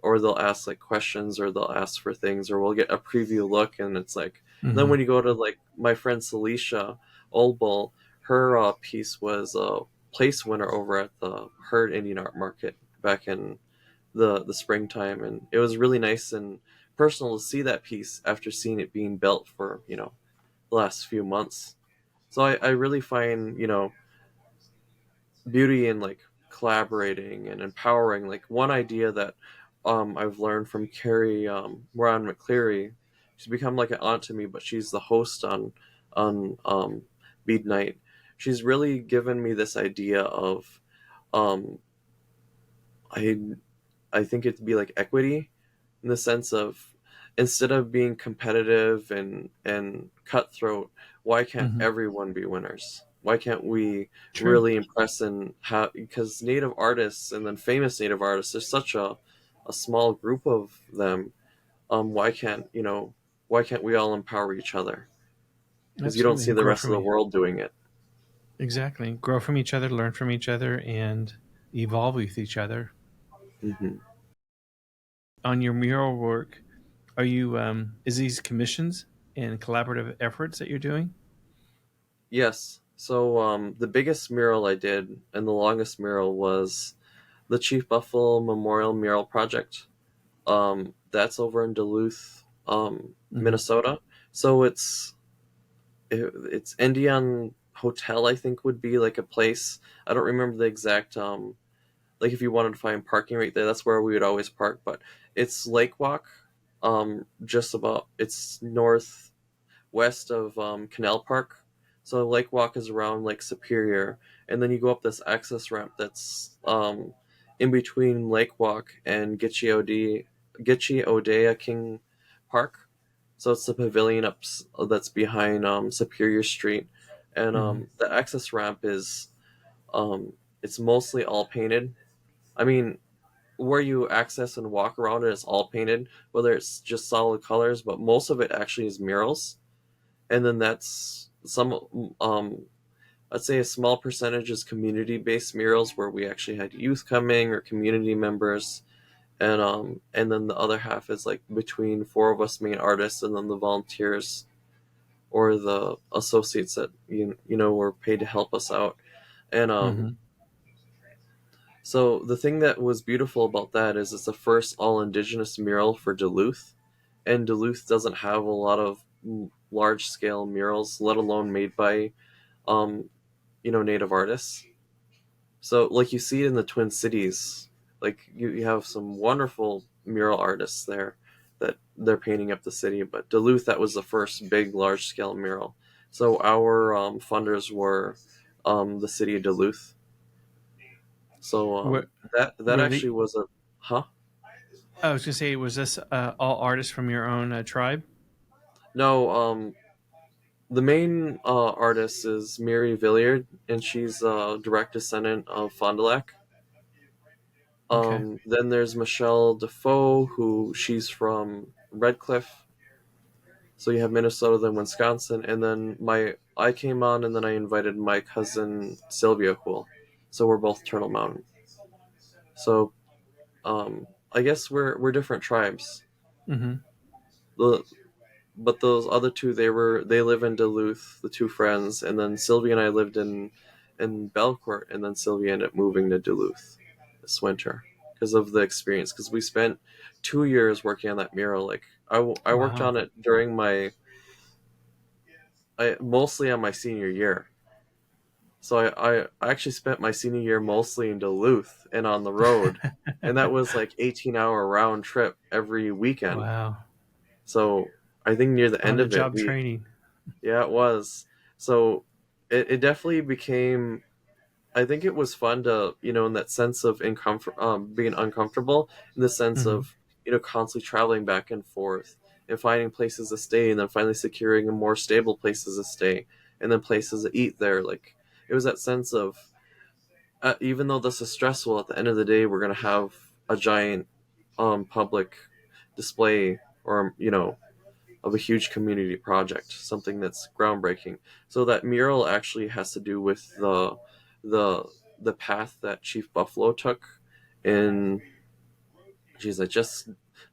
Or they'll ask like questions, or they'll ask for things, or we'll get a preview look. And it's like, and then Mm-hmm. when you go to like my friend Celicia Oldbull, her piece was a place winner over at the Herd Indian Art Market back in the springtime. And it was really nice and personal to see that piece after seeing it being built for the last few months. So I really find beauty in like collaborating and empowering. Like one idea that I've learned from Carrie Moran McCleary, she's become like an aunt to me, but she's the host on Bead Night. She's really given me this idea of um, I I think it'd be like equity, in the sense of, instead of being competitive and cutthroat, why can't Mm-hmm. everyone be winners? Why can't we True. really impress? And how, because native artists, and then famous native artists, there's such a small group of them. Why can't why can't we all empower each other? Because you don't Absolutely. see And the grow rest of from the you. world doing it. Exactly. Grow from each other, learn from each other, and evolve with each other. Hmm. On your mural work, are you is these commissions and collaborative efforts that you're doing? Yes. So the biggest mural I did, and the longest mural, was the Chief Buffalo Memorial Mural Project. That's over in Duluth, Mm-hmm. Minnesota. So it's Indian Hotel, I think, would be like a place. I don't remember the exact like if you wanted to find parking right there, that's where we would always park. But it's Lake Walk, just about, it's northwest of Canal Park. So Lake Walk is around Lake Superior, and then you go up this access ramp that's in between Lake Walk and Gitche Odea King Park. So it's the pavilion that's behind Superior Street. And Mm-hmm. the access ramp is it's mostly all painted. I mean, where you access and walk around it is all painted, whether it's just solid colors, but most of it actually is murals. And then that's some I'd say a small percentage is community based murals, where we actually had youth coming or community members. And then the other half is like between four of us main artists, and then the volunteers or the associates that were paid to help us out. And Mm-hmm. so the thing that was beautiful about that is it's the first all indigenous mural for Duluth, and Duluth doesn't have a lot of large scale murals, let alone made by um, native artists. So like you see it in the Twin Cities, like you have some wonderful mural artists there that they're painting up the city. But Duluth, that was the first big large scale mural. So our funders were the city of Duluth. So What that were the? actually was a huh? I was gonna say, was this all artists from your own tribe? No, the main artist is Mary Villiard, and she's a direct descendant of Fond du Lac. Okay. Then there's Michelle Defoe, who she's from Red Cliff. So you have Minnesota, then Wisconsin, and then I came on, and then I invited my cousin Sylvia Cool. So we're both Turtle Mountain. So I guess we're different tribes. Mm-hmm. The But those other two, they live in Duluth, the two friends, and then Sylvia and I lived in Belcourt, and then Sylvia ended up moving to Duluth this winter because of the experience. Because we spent 2 years working on that mural. Like I worked Wow. on it during mostly on my senior year. So I actually spent my senior year mostly in Duluth and on the road, and that was like 18-hour round trip every weekend. Wow. So I think near the On end the of it, job training. yeah, it was. So it definitely became. I think it was fun to, in that sense of being uncomfortable, in the sense Hmm. of, constantly traveling back and forth and finding places to stay, and then finally securing a more stable places to stay, and then places to eat there. Like, it was that sense of, even though this is stressful, at the end of the day, we're gonna have a giant, public display, or of a huge community project, something that's groundbreaking. So that mural actually has to do with the the path that Chief Buffalo took in. Geez, I just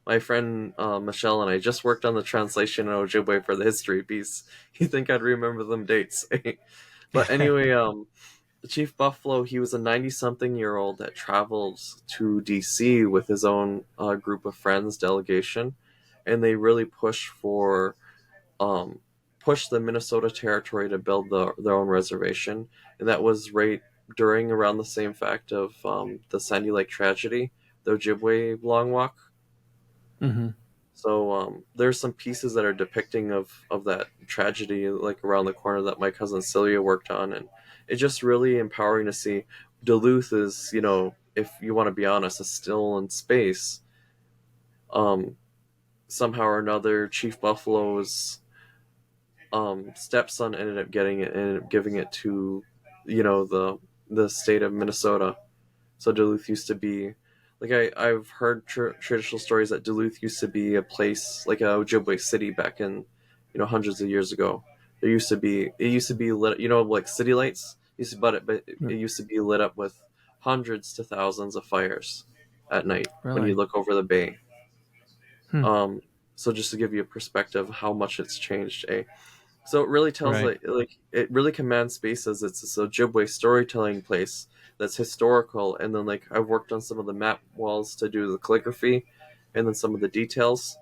my friend Michelle and I just worked on the translation in Ojibwe for the history piece. You think I'd remember them dates? But anyway, Chief Buffalo, he was a 90-something-year-old that traveled to DC with his own group of friends delegation, and they really um, pushed the Minnesota Territory to build their own reservation, and that was right during around the same fact of the Sandy Lake tragedy, the Ojibwe Long Walk. Hmm. So there's some pieces that are depicting of that tragedy, like around the corner, that my cousin Celia worked on, and it's just really empowering to see. Duluth is, if you want to be honest, is still in space. Um, Somehow or another, Chief Buffalo's stepson ended up getting it and ended up giving it to, the state of Minnesota. So Duluth used to be, like, I've heard traditional stories that Duluth used to be a place like a Ojibwe city back in, hundreds of years ago. It used to be lit, like city lights used to, but it used to be lit up with hundreds to thousands of fires at night when you Really? look over the bay. Hmm. Um, so just to give you a perspective of how much it's changed, eh? So it really tells, Right. like it really commands space as it's this Ojibwe storytelling place that's historical, and then like I've worked on some of the map walls to do the calligraphy, and then some of the details,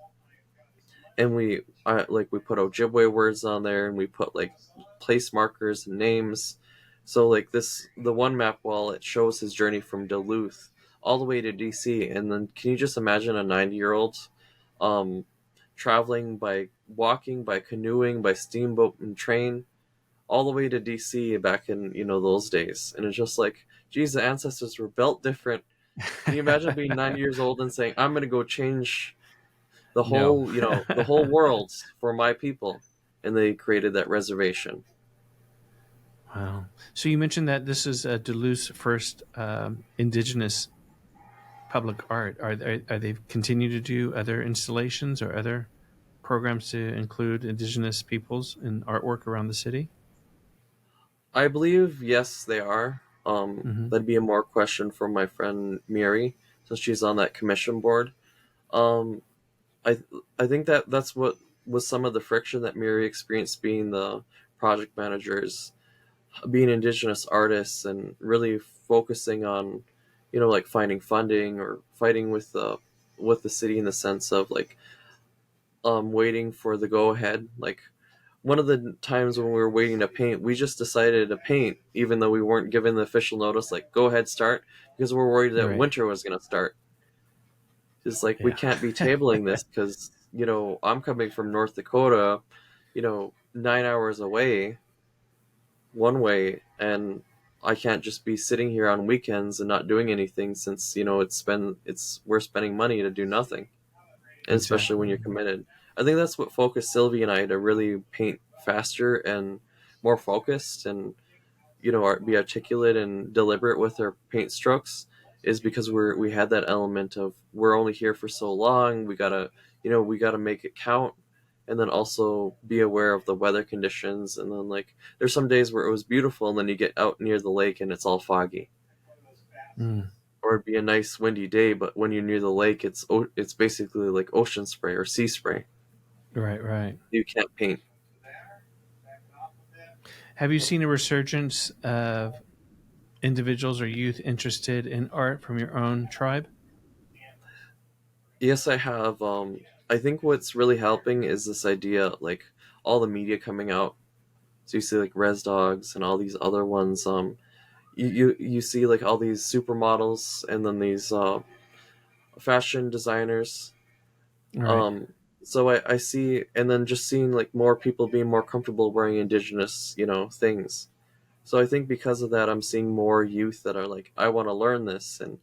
and we put Ojibwe words on there, and we put like place markers and names. So like the one map wall, it shows his journey from Duluth all the way to DC, and then can you just imagine a 90-year-old um, traveling by walking, by canoeing, by steamboat and train all the way to DC back in those days, and it's just like, geez, the ancestors were built different. Can you imagine being 90 years old and saying, I'm going to go change No. the whole world for my people, and they created that reservation. Wow. So you mentioned that this is Duluth's first indigenous public art. Are they continue to do other installations or other programs to include indigenous peoples in artwork around the city? I believe yes, they are. Hmm. That'd be a more question for my friend Miri, since she's on that commission board. Um, I I think that's what was some of the friction that Miri experienced being the project managers, being indigenous artists, and really focusing on, like finding funding or fighting with the city in the sense of like waiting for the go ahead. Like, one of the times when we were waiting to paint, we just decided to paint even though we weren't given the official notice, like go ahead, start, because we're worried that Right. winter was going to start. It's like, we Yeah. can't be tabling this because I'm coming from North Dakota, 9 hours away one way, and I can't just be sitting here on weekends and not doing anything, since we're spending money to do nothing, and especially when Exactly. you're committed. I think that's what focused Sylvie and I to really paint faster and more focused, and be articulate and deliberate with our paint strokes, is because we had that element of, we're only here for so long, we gotta make it count, and then also be aware of the weather conditions. And then, like, there's some days where it was beautiful, and then you get out near the lake and it's all foggy, Mm. or it'd be a nice windy day, but when you're near the lake, it's basically like ocean spray or sea spray. Right. Right. You can't paint. Have you seen a resurgence of individuals or youth interested in art from your own tribe? Yes, I have. I think what's really helping is this idea, like all the media coming out. So you see like Res Dogs and all these other ones. You see like all these supermodels and then these fashion designers. Right. Um, so I see, and then just seeing like more people being more comfortable wearing indigenous, things. So I think because of that, I'm seeing more youth that are like, I want to learn this, and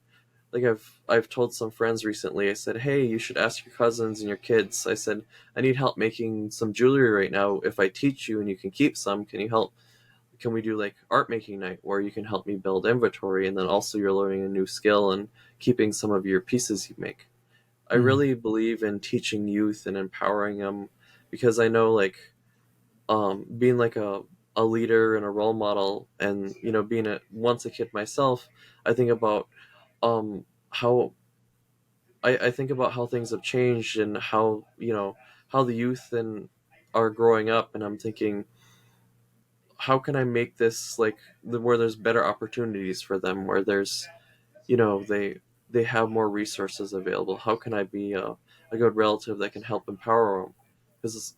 like I've told some friends recently. I said, hey, you should ask your cousins and your kids. I said, I need help making some jewelry right now. If I teach you and you can keep some, can you help? Can we do like art making night where you can help me build inventory, and then also you're learning a new skill and keeping some of your pieces you make. I Mm-hmm. really believe in teaching youth and empowering them, because I know like being like a leader and a role model, and being once a kid myself, I think about how I think about how things have changed, and how how the youth and are growing up, and I'm thinking, how can I make this like where there's better opportunities for them, where there's they have more resources available. How can I be a good relative that can help empower them? Because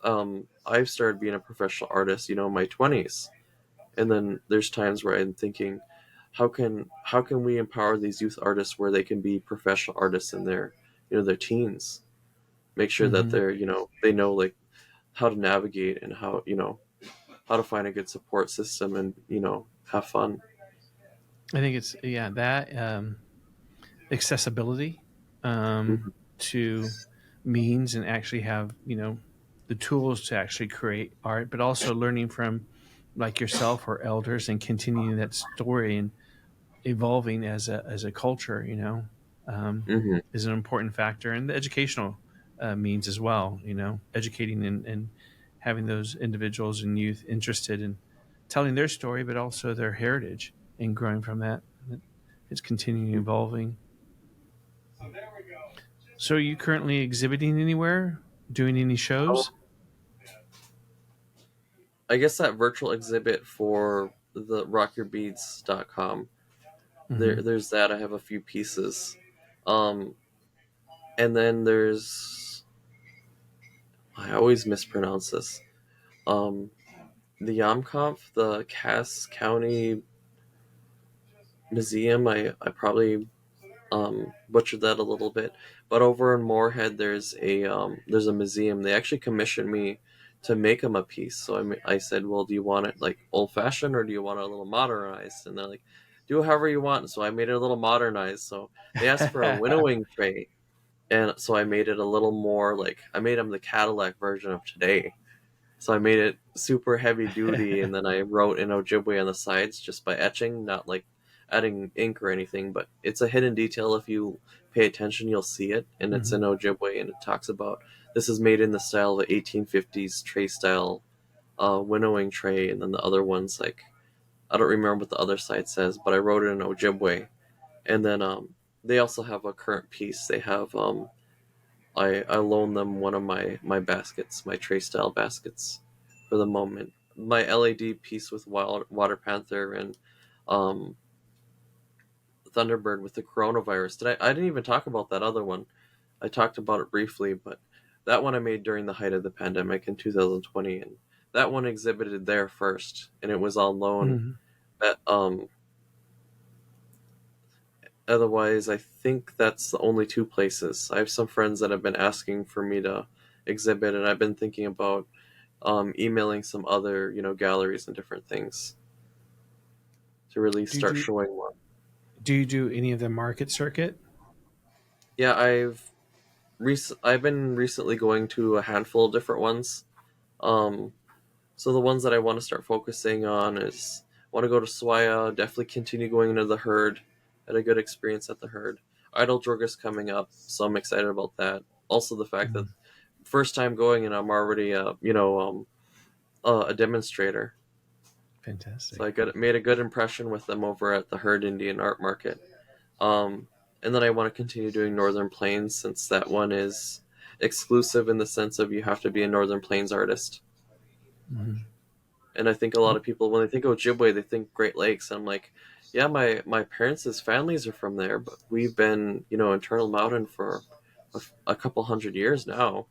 I've started being a professional artist, in my 20s, and then there's times where I'm thinking, how can we empower these youth artists where they can be professional artists in their teens? Make sure that Mm-hmm. they're they know like how to navigate, and how to find a good support system, and have fun. I think it's, yeah, that accessibility Hmm. to means and actually have, the tools to actually create art, but also learning from like yourself or elders and continuing that story and evolving as a culture, um, Hmm. is an important factor, and the educational means as well. Educating and having those individuals and youth interested in telling their story, but also their heritage and growing from that. It's continuing evolving. So, are you currently exhibiting anywhere? Doing any shows? I guess that virtual exhibit for the rockyourbeads.com, Mm-hmm. there's that. I have a few pieces. Um, and then there's, I always mispronounce this. Um, the Yamkampf, the Cass County Museum. I probably butchered that a little bit, but over in Moorhead, there's a museum. They actually commissioned me to make them a piece. So I said, well, do you want it like old fashioned, or do you want it a little modernized? And they're like, do it however you want. So I made it a little modernized. So they asked for a winnowing tray, and so I made it a little more like, I made them the Cadillac version of today. So I made it super heavy duty, and then I wrote in Ojibwe on the sides just by etching, not like adding ink or anything. But it's a hidden detail. If you pay attention, you'll see it, and it's Mm-hmm. in Ojibwe, and it talks about this is made in the style of the 1850s tray style winnowing tray, and then the other ones like, I don't remember what the other side says, but I wrote it in Ojibwe, and then they also have a current piece. They have I loaned them one of my baskets, my tray style baskets, for the moment. My LED piece with Water Panther and um, Thunderbird with the coronavirus. I didn't even talk about that other one. I talked about it briefly, but that one I made during the height of the pandemic in 2020, and that one exhibited there first, and it was on loan. Mm-hmm. At, otherwise, I think that's the only two places. I have some friends that have been asking for me to exhibit, and I've been thinking about emailing some other galleries and different things to really Do you start do showing more. do you do any of the market circuit? Yeah, I've been recently going to a handful of different ones. Um, so the ones that I want to start focusing on is, I want to go to Swaya, definitely continue going into the herd. Had a good experience at the herd. Idle is coming up, so I'm excited about that. Also the fact that Mm, first time going, and I'm already a demonstrator. So fantastic. I made a good impression with them over at the Herd Indian Art Market. Um, and then I want to continue doing Northern Plains, since that one is exclusive in the sense of you have to be a Northern Plains artist. Mhm. And I think a lot of people, when they think of Ojibwe, they think Great Lakes. And I'm like, yeah, my parents' families are from there, but we've been, in Turtle Mountain for a couple hundred years now.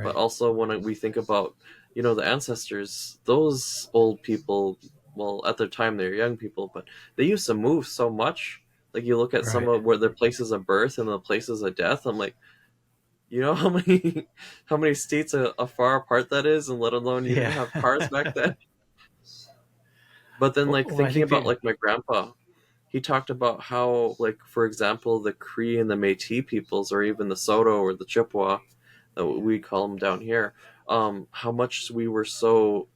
But Right. also when we think about the ancestors, those old people, well, at their time they're young people, but they used to move so much. Like you look at some Right. of where their places of birth and the places of death. I'm like, how many how many states afar apart that is, and let alone you didn't Yeah. have cars back then. But then, like, Well, I thinking think about they. like my grandpa, he talked about how, like, for example, the Cree and the Métis peoples, or even the Soto or the Chippewa, that we call them down here, how much we were so,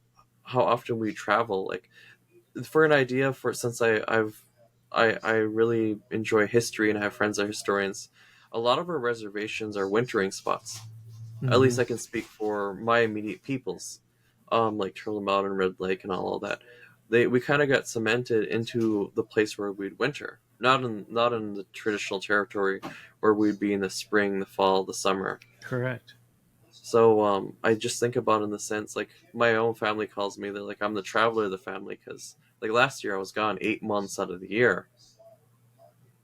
how often we travel. Like, for an idea, for since I really enjoy history and I have friends that are historians, a lot of our reservations are wintering spots. At least Hmm. I can speak for my immediate peoples, like Turtle Mountain, Red Lake, and all of that. We kind of got cemented into the place where we'd winter, not in the traditional territory where we'd be in the spring, the fall, the summer. Correct. So I just think about it in the sense, like, my own family calls me, they're like, I'm the traveler of the family, because like last year I was gone 8 months out of the year,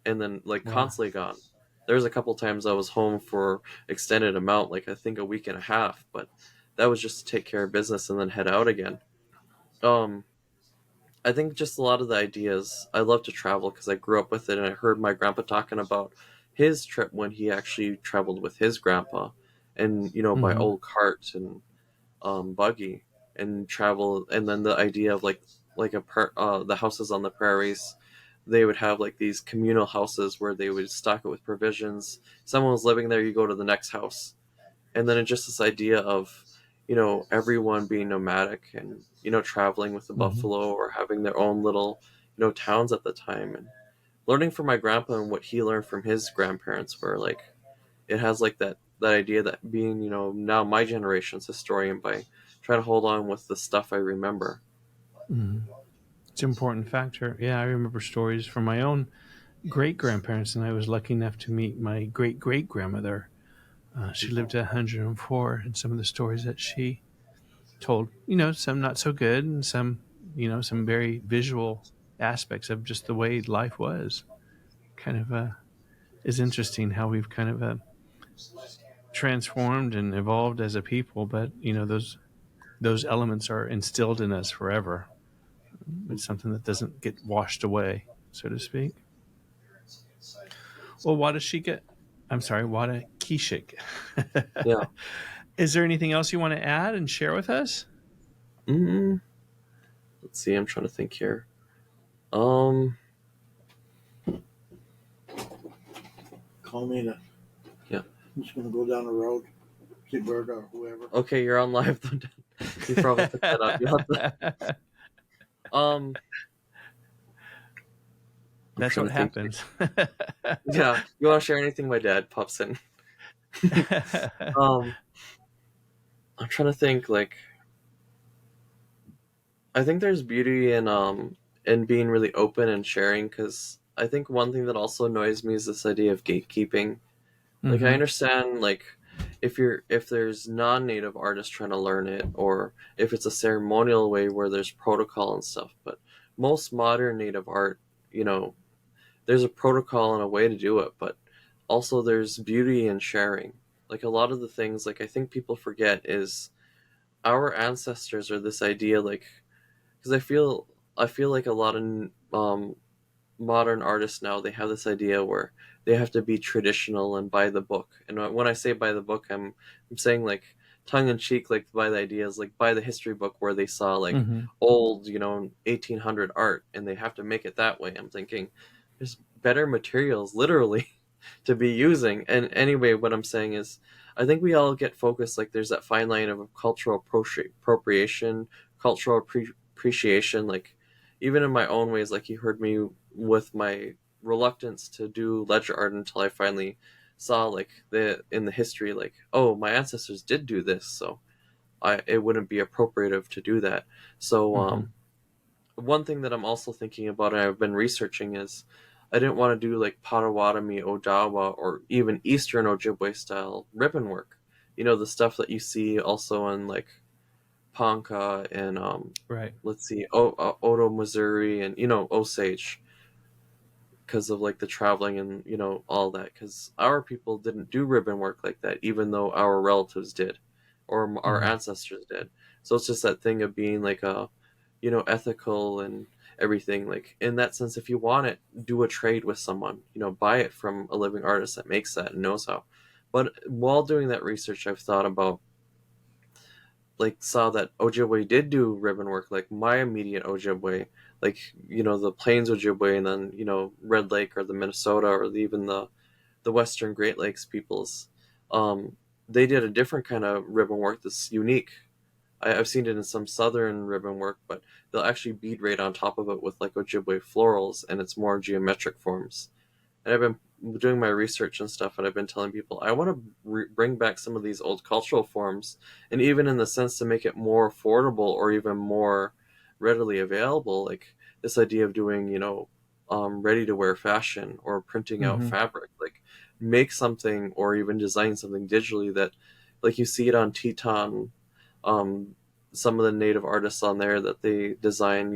and then like Wow. constantly gone. There's a couple times I was home for extended amount, like I think a week and a half, but that was just to take care of business and then head out again. Um, I think just a lot of the ideas. I love to travel because I grew up with it, and I heard my grandpa talking about his trip when he actually traveled with his grandpa, and by Hmm. old cart and buggy and travel, and then the idea of the houses on the prairies. They would have like these communal houses where they would stock it with provisions. Someone was living there, you go to the next house, and then it's just this idea of everyone being nomadic and traveling with the Hmm. buffalo, or having their own little towns at the time, and learning from my grandpa and what he learned from his grandparents, where like it has like that idea that being now my generation's historian by trying to hold on with the stuff I remember. Hmm. It's an important factor. Yeah, I remember stories from my own great grandparents, and I was lucky enough to meet my great great grandmother. She lived at 104, and some of the stories that she told, some not so good, and some, some very visual aspects of just the way life was. Kind of is interesting how we've kind of transformed and evolved as a people, but those elements are instilled in us forever. It's something that doesn't get washed away, so to speak. Well, what does she get? I'm sorry, Wada Kishik. Yeah. Is there anything else you want to add and share with us? mm let's see, I'm trying to think here. um Call me in. yeah. I'm just gonna go down the road, see Berta or whoever. Okay, you're on live though. You probably took that up. You have to. um I'm That's trying what to think here. happens. Yeah, you want to share anything? My dad pops in. um I'm trying to think, like, I think there's beauty in being really open and sharing, because I think one thing that also annoys me is this idea of gatekeeping. Like, I Hmm. understand, like, if there's non-native artists trying to learn it, or if it's a ceremonial way where there's protocol and stuff, but most modern native art, you know there's a protocol and a way to do it, but also there's beauty in sharing. Like, a lot of the things, like, I think people forget is our ancestors, are this idea, like, because I feel like a lot of modern artists now, they have this idea where they have to be traditional and by the book. And when I say by the book, I'm saying, like, tongue in cheek, like, by the ideas, like, by the history book where they saw like Hmm. old 1800 art, and they have to make it that way. I'm thinking there's better materials, literally, to be using. And anyway, what I'm saying is, I think we all get focused, like, there's that fine line of cultural appropriation, cultural appreciation, like, even in my own ways, like, you heard me with my reluctance to do ledger art until I finally saw, like, in the history, like, oh, my ancestors did do this, so it wouldn't be appropriative to do that. So Hmm. one thing that I'm also thinking about, and I've been researching, is I didn't want to do like Potawatomi, Odawa, or even Eastern Ojibwe style ribbon work. The stuff that you see also in like Ponca and Right. let's see, Odo, Missouri, and Osage, because of like the traveling and all that. Because our people didn't do ribbon work like that, even though our relatives did, or our Hmm. ancestors did. So it's just that thing of being like a, ethical and everything. Like in that sense, if you want it, do a trade with someone, buy it from a living artist that makes that and knows how. But while doing that research, I've thought about, like, saw that Ojibwe did do ribbon work, like my immediate Ojibwe, like, the Plains Ojibwe, and then, Red Lake or the Minnesota or even the Western Great Lakes peoples. They did a different kind of ribbon work that's unique. I've seen it in some southern ribbon work, but they'll actually bead right on top of it with like Ojibwe florals, and it's more geometric forms. And I've been doing my research and stuff, and I've been telling people I want to bring back some of these old cultural forms, and even in the sense to make it more affordable or even more readily available, like this idea of doing, ready to wear fashion or printing out Mm-hmm. fabric, like make something or even design something digitally that, like, you see it on Teton, um, some of the native artists on there that they design,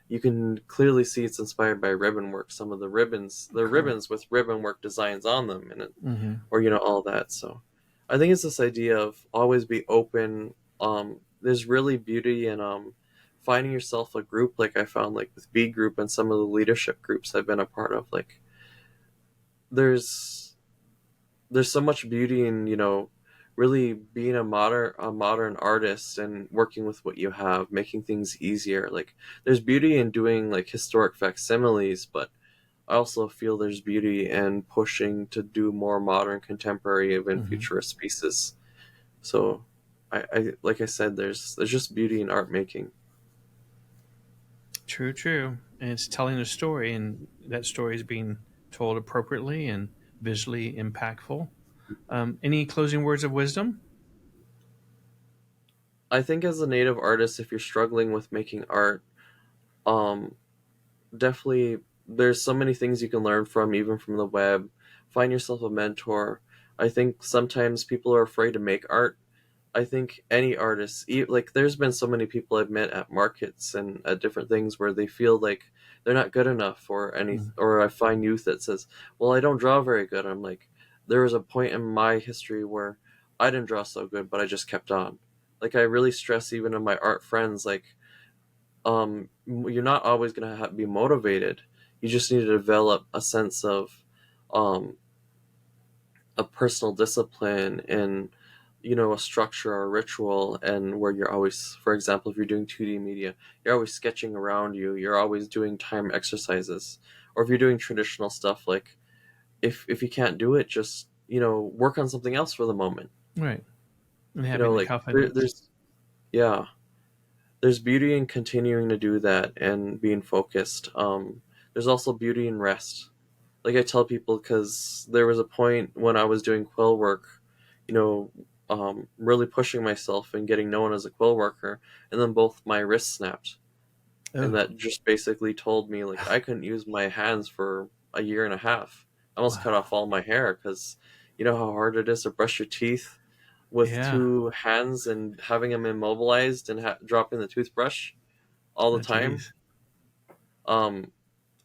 you can clearly see it's inspired by ribbon work. Some of the ribbons, they're Cool. ribbons with ribbon work designs on them, and Mm-hmm. or all that. So I think it's this idea of always be open. There's really beauty in finding yourself a group, like I found, like with B group and some of the leadership groups I've been a part of. Like there's so much beauty in, really being a modern artist and working with what you have, making things easier. Like there's beauty in doing like historic facsimiles, but I also feel there's beauty in pushing to do more modern, contemporary, even Mm-hmm. futurist pieces. So I like I said, there's just beauty in art making. True, true. And it's telling a story, and that story is being told appropriately and visually impactful. Any closing words of wisdom? I think as a native artist, if you're struggling with making art, um definitely there's so many things you can learn from, even from the web. Find yourself a mentor. I think sometimes people are afraid to make art. I think any artist, like there's been so many people I've met at markets and at different things where they feel like they're not good enough, or any, Mm-hmm. or I find youth that says, well, I don't draw very good. I'm like, there was a point in my history where I didn't draw so good, but I just kept on. Like I really stress even in my art friends, like, you're not always going to be motivated. You just need to develop a sense of, um, a personal discipline and, a structure or a ritual, and where you're always, for example, if you're doing 2D media, you're always sketching around you, you're always doing time exercises. Or if you're doing traditional stuff, like if you can't do it, just, work on something else for the moment. Right. And having the Like confidence. there's, yeah, there's beauty in continuing to do that and being focused. There's also beauty in rest. Like I tell people, because there was a point when I was doing quill work, you know, really pushing myself and getting known as a quill worker, and then both my wrists snapped, and Oh, that just basically told me like I couldn't use my hands for a year and a half. I almost cut wow. off all my hair because you know how hard it is to brush your teeth with Yeah. two hands and having them immobilized and dropping the toothbrush all the Oh, time. geez. Um,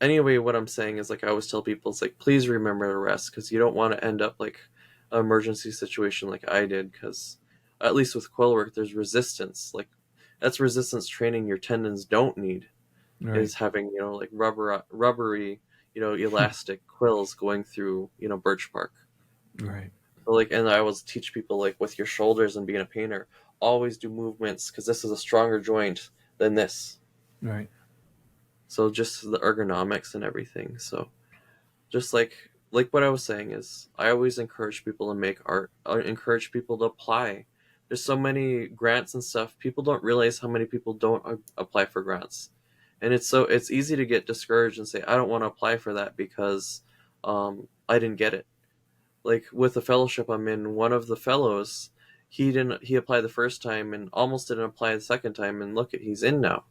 anyway, what I'm saying is, like, I always tell people, it's like, please remember to rest, because you don't want to end up like an emergency situation like I did. Because at least with quill work, there's resistance. Like that's resistance training your tendons don't need, Right. is having, like rubbery, elastic quills going through, birch bark. Right. So, like, and I always teach people, like, with your shoulders and being a painter, always do movements because this is a stronger joint than this. Right. So just the ergonomics and everything. So just like what I was saying is, I always encourage people to make art. I encourage people to apply. There's so many grants and stuff. People don't realize how many people don't apply for grants, and it's easy to get discouraged and say I don't want to apply for that because I didn't get it. Like with the fellowship I'm in, one of the fellows, he applied the first time and almost didn't apply the second time, and look at he's in now.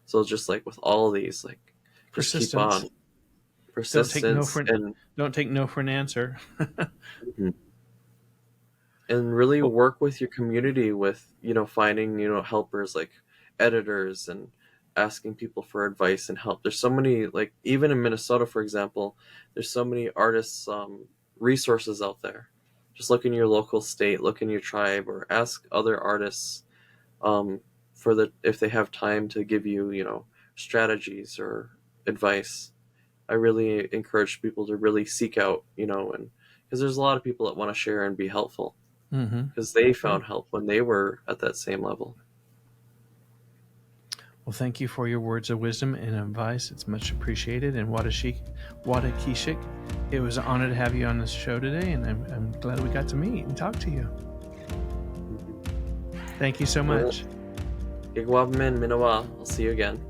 So just like with all of these, like, just keep Persistence. on, persistence, and Don't take no for an answer. really Well, work with your community with, finding, helpers, like editors, and asking people for advice and help. There's so many, like, even in Minnesota, for example, there's so many artists, resources out there. Just look in your local state, look in your tribe, or ask other artists, if they have time to give you, strategies or advice. I really encourage people to really seek out, and because there's a lot of people that want to share and be helpful because they found help when they were at that same level. Well, thank you for your words of wisdom and advice. It's much appreciated. And Awanigiizhik, it was an honor to have you on this show today, and I'm glad we got to meet and talk to you. Thank you so much. Igwabmin Minawa. I'll see you again.